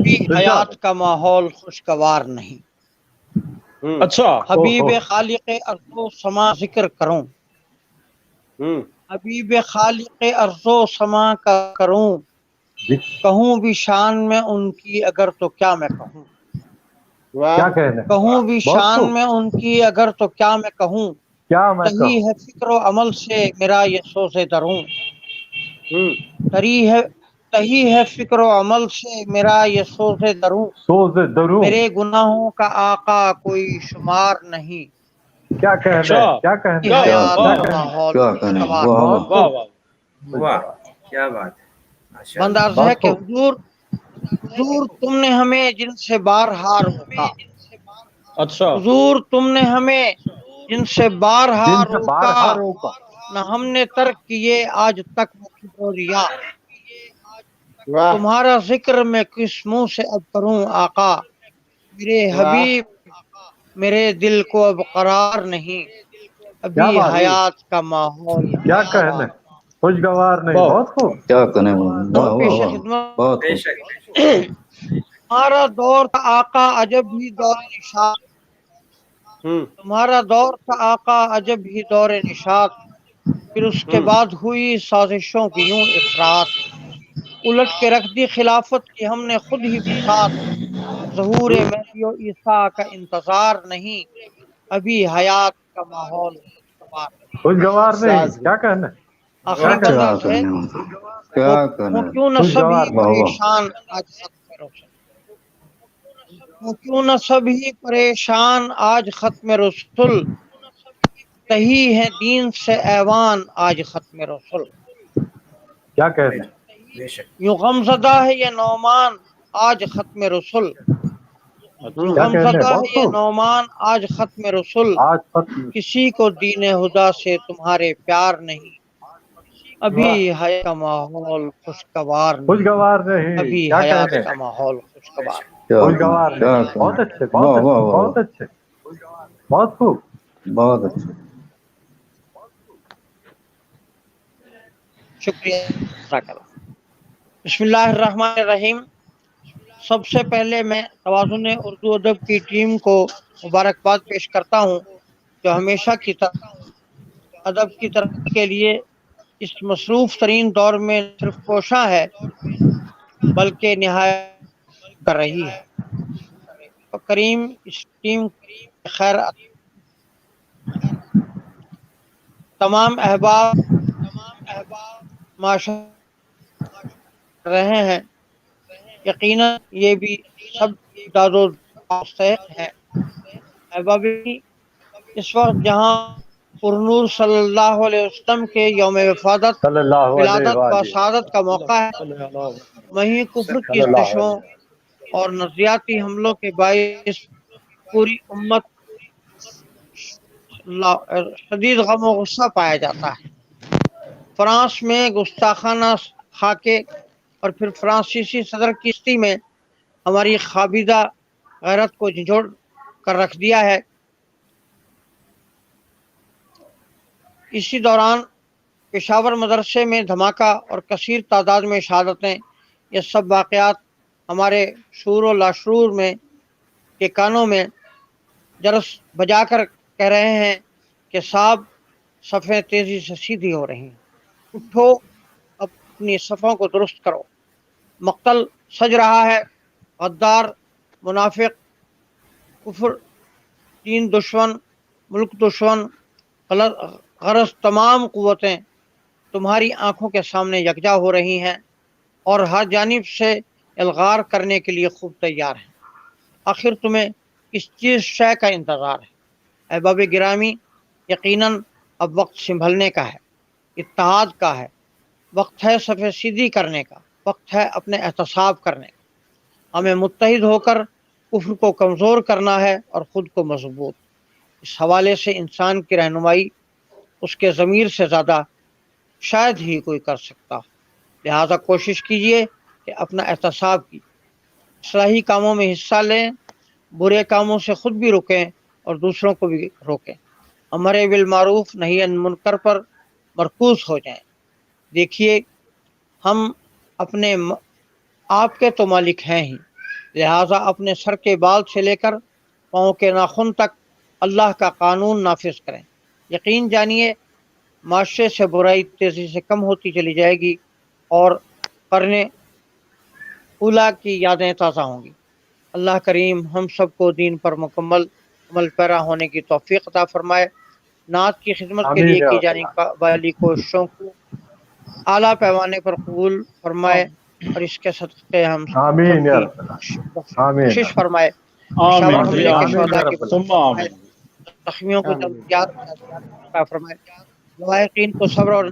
हयात का माहौल खुशगवार नहीं। अच्छा, हबीब खालिक अर्ज़ो समा जिक्र करूं, हबीब खालिक अर्ज़ो समा का करूं, कहूं भी शान में उनकी अगर तो क्या मैं कहूं, कहूं भी शान में उनकी अगर तो क्या मैं कहूं, तही है फिक्र अमल से मेरा ये सोज़े दरूं, तही है फिक्र अमल से मेरा ये सोज़े दरूं, मेरे गुनाहों का आका कोई शुमार नहीं। क्या कहने, क्या कहने, वाह क्या बात है, माशाअल्लाह। बंद अर्ज है कि हुजूर तुमने हमें जिनसे बारहा रोका, अच्छा हुजूर तुमने हमें जिनसे बारहा रोका, न हमने तर्क किए आज तक वो रिया। तुम्हारा जिक्र मैं किस मुंह से अब करूं आका, मेरे हबीब मेरे दिल को अब करार नहीं, अभी हयात का माहौल। क्या कहने, खुशगवार नहीं, बहुत खूब। क्या कहने, बहुत तुम्हारा दौर था आका अजब ही दौर निशात, तुम्हारा दौर था आका अजब ही दौर निशात, फिर उसके बाद हुई साजिशों की यूं इफरात, उलट के रख दी खिलाफत की हमने खुद ही बिसात, ज़हूर मसीह ईसा का इंतजार नहीं, अभी हयात का माहौल। खुशगवार नहीं, क्या कहने, आखिरी बंदा है, वो क्यों न सभी परेशान आज खत्म रसूल, वो क्यों न सभी परेशान आज खत्म रसूल, तही है दीन से ऐवान आज खत्म रसूल। क्या कहने, यूं गमज़दा है ये नौमान आज खत्म रसूल, गमज़दा है ये नौमान आज खत्म रसूल, किसी को दीन हुदा से तुम्हारे प्यार नहीं, अभी हयात का माहौल खुशगवार नहीं, अभी हयात का माहौल खुशगवार। बहुत अच्छे, बहुत अच्छे, बहुत खूब, बहुत अच्छे। शुक्रिया। बिस्मिल्लाहिर्रहमानिर्रहीम। सबसे पहले मैं तवाज़ुन उर्दू अदब की टीम को मुबारकबाद पेश करता हूँ, जो हमेशा की तरह अदब की तरक्की के लिए इस मसरूफ़ तरीन दौर में सिर्फ कोशा है बल्कि निहायत कर रही है। तो करीम इस टीम खैर तमाम अहबाब माशा रहे हैं, यकीनन ये भी सब दादो है। अहबाब इस वक्त जहाँ पुरनूर सल्लल्लाहु अलैहि वसल्लम के यौम विफादत विलादत व शहादत का मौका है, वहीं कुफ्र की जशों और नज़रियाती हमलों के बाइस पूरी उम्मत शदीद गम और गुस्सा पाया जाता है। फ्रांस में गुस्ताखाना खाके और फिर फ्रांसीसी सदर की स्थिति में हमारी खाबिदा गैरत को झंझोड़ कर रख दिया है। इसी दौरान पेशावर मदरसे में धमाका और कसीर तादाद में शहादतें, ये सब वाक़यात हमारे शूर और लाशूर में के कानों में जरस बजाकर कह रहे हैं कि साहब सफ़ें तेज़ी से सीधी हो रही हैं, उठो अपनी सफ़ों को दुरुस्त करो, मक्तल सज रहा है, गद्दार, मुनाफिक, कुफ्र, दीन दुश्मन, मुल्क दुश्मन, गरज तमाम कुव्वतें तुम्हारी आंखों के सामने यकजा हो रही हैं और हर जानिब से इल्गार करने के लिए खूब तैयार हैं। आखिर तुम्हें किस चीज़ शय का इंतज़ार है? अहबाब गिरामी, यकीनन अब वक्त संभलने का है, इत्तेहाद का है, वक्त है सफ़े सीधी करने का, वक्त है अपने एहतसाब करने का। हमें मुत्तहिद होकर कुफ्र को कमज़ोर करना है और ख़ुद को मजबूत। इस हवाले से इंसान की रहनुमाई उसके ज़मीर से ज़्यादा शायद ही कोई कर सकता। लिहाजा कोशिश कीजिए कि अपना एहतसाब की इस्लाही कामों में हिस्सा लें, बुरे कामों से ख़ुद भी रुकें और दूसरों को भी रोकें। अमर बिल मारूफ नही अन मुनकर पर मरकूज़ हो जाएं। देखिए, हम अपने आपके तो मालिक हैं ही, लिहाजा अपने सर के बाल से लेकर पाँव के नाखून तक अल्लाह का कानून नाफिज करें। यकीन जानिए, माशरे से बुराई तेज़ी से कम होती चली जाएगी और करने उला की यादें ताज़ा होंगी। अल्लाह करीम हम सबको दीन पर मुकम्मल अमल पैरा होने की तौफीक अता फरमाए। नात की खिदमत के लिए की जाने वाली कोशिशों को आला पैमाने पर कबूल फरमाए और इसके सदक़े हम कोशिश फरमाए। जख्मियों को याद फरमाए, मुवाहिकीन को सब्र और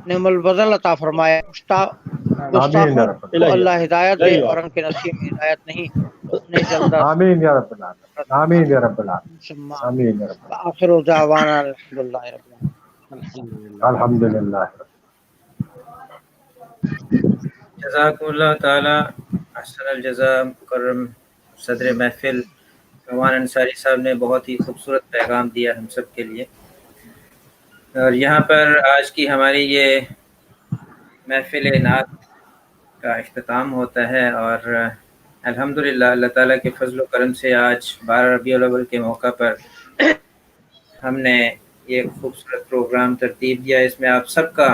नेमल बदल अता फरमाए। गुस्ताखों को अल्लाह हिदायत दे और उनके नसीब में हिदायत नहीं अपने जल्दा। आमीन या रब्बल आलमीन, आमीन या रब्बल आलमीन, आमीन या रब्बल आलमीन। आखिर दावाना अल्हम्दुलिल्लाह रब्बिल आलमीन। अल्हम्दुलिल्लाह। जज़ाकुमुल्लाह ताला अहसनल जज़ा। मुकर्रम सदर महफिल नौमान अंसारी साहब ने बहुत ही खूबसूरत पैगाम दिया हम सब के लिए। और यहाँ पर आज की हमारी ये महफिल नात का इख्तिताम होता है और अल्हम्दुलिल्लाह अल्लाह ताला के फजल व करम से आज 12 रबीउल अव्वल के मौका पर हमने ये खूबसूरत प्रोग्राम तरतीब दिया। इसमें आप सबका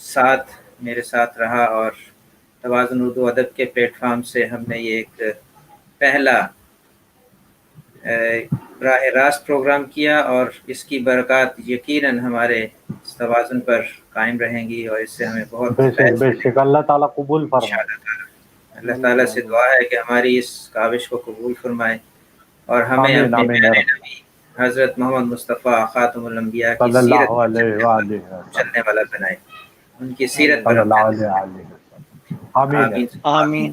साथ मेरे साथ रहा और तवाज़ुन उर्दू अदब के प्लेटफॉर्म से हमने ये एक पहला राह रास्त प्रोग्राम किया और इसकी बरक़ात यकीनन हमारे तवाज़ुन पर कायम रहेंगी और इससे हमें बहुत बेशक अल्लाह ताला कबूल फरमाए। अल्लाह ताला से दुआ है कि हमारी इस काविश को कबूल फरमाए और हमें अपने प्यारे नबी हज़रत मोहम्मद मुस्तफ़ा ख़ातमुल अंबिया की सीरत चलने वाला बनाए, उनकी सीरत पर आमीन आमीन।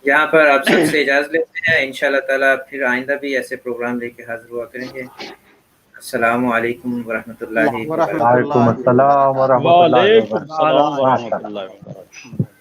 यहाँ पर आप सबसे इजाज़त लेते हैं। इंशाअल्लाह ताला फिर आइंदा भी ऐसे प्रोग्राम लेके हाजिर हुआ करेंगे। अस्सलामु अलैकुम वरहमतुल्लाहि व बरकातहू। वालेकुम अस्सलाम व रहमतुल्लाहि व बरकातहू। वालेकुम अस्सलाम व रहमतुल्लाहि व बरकातहू।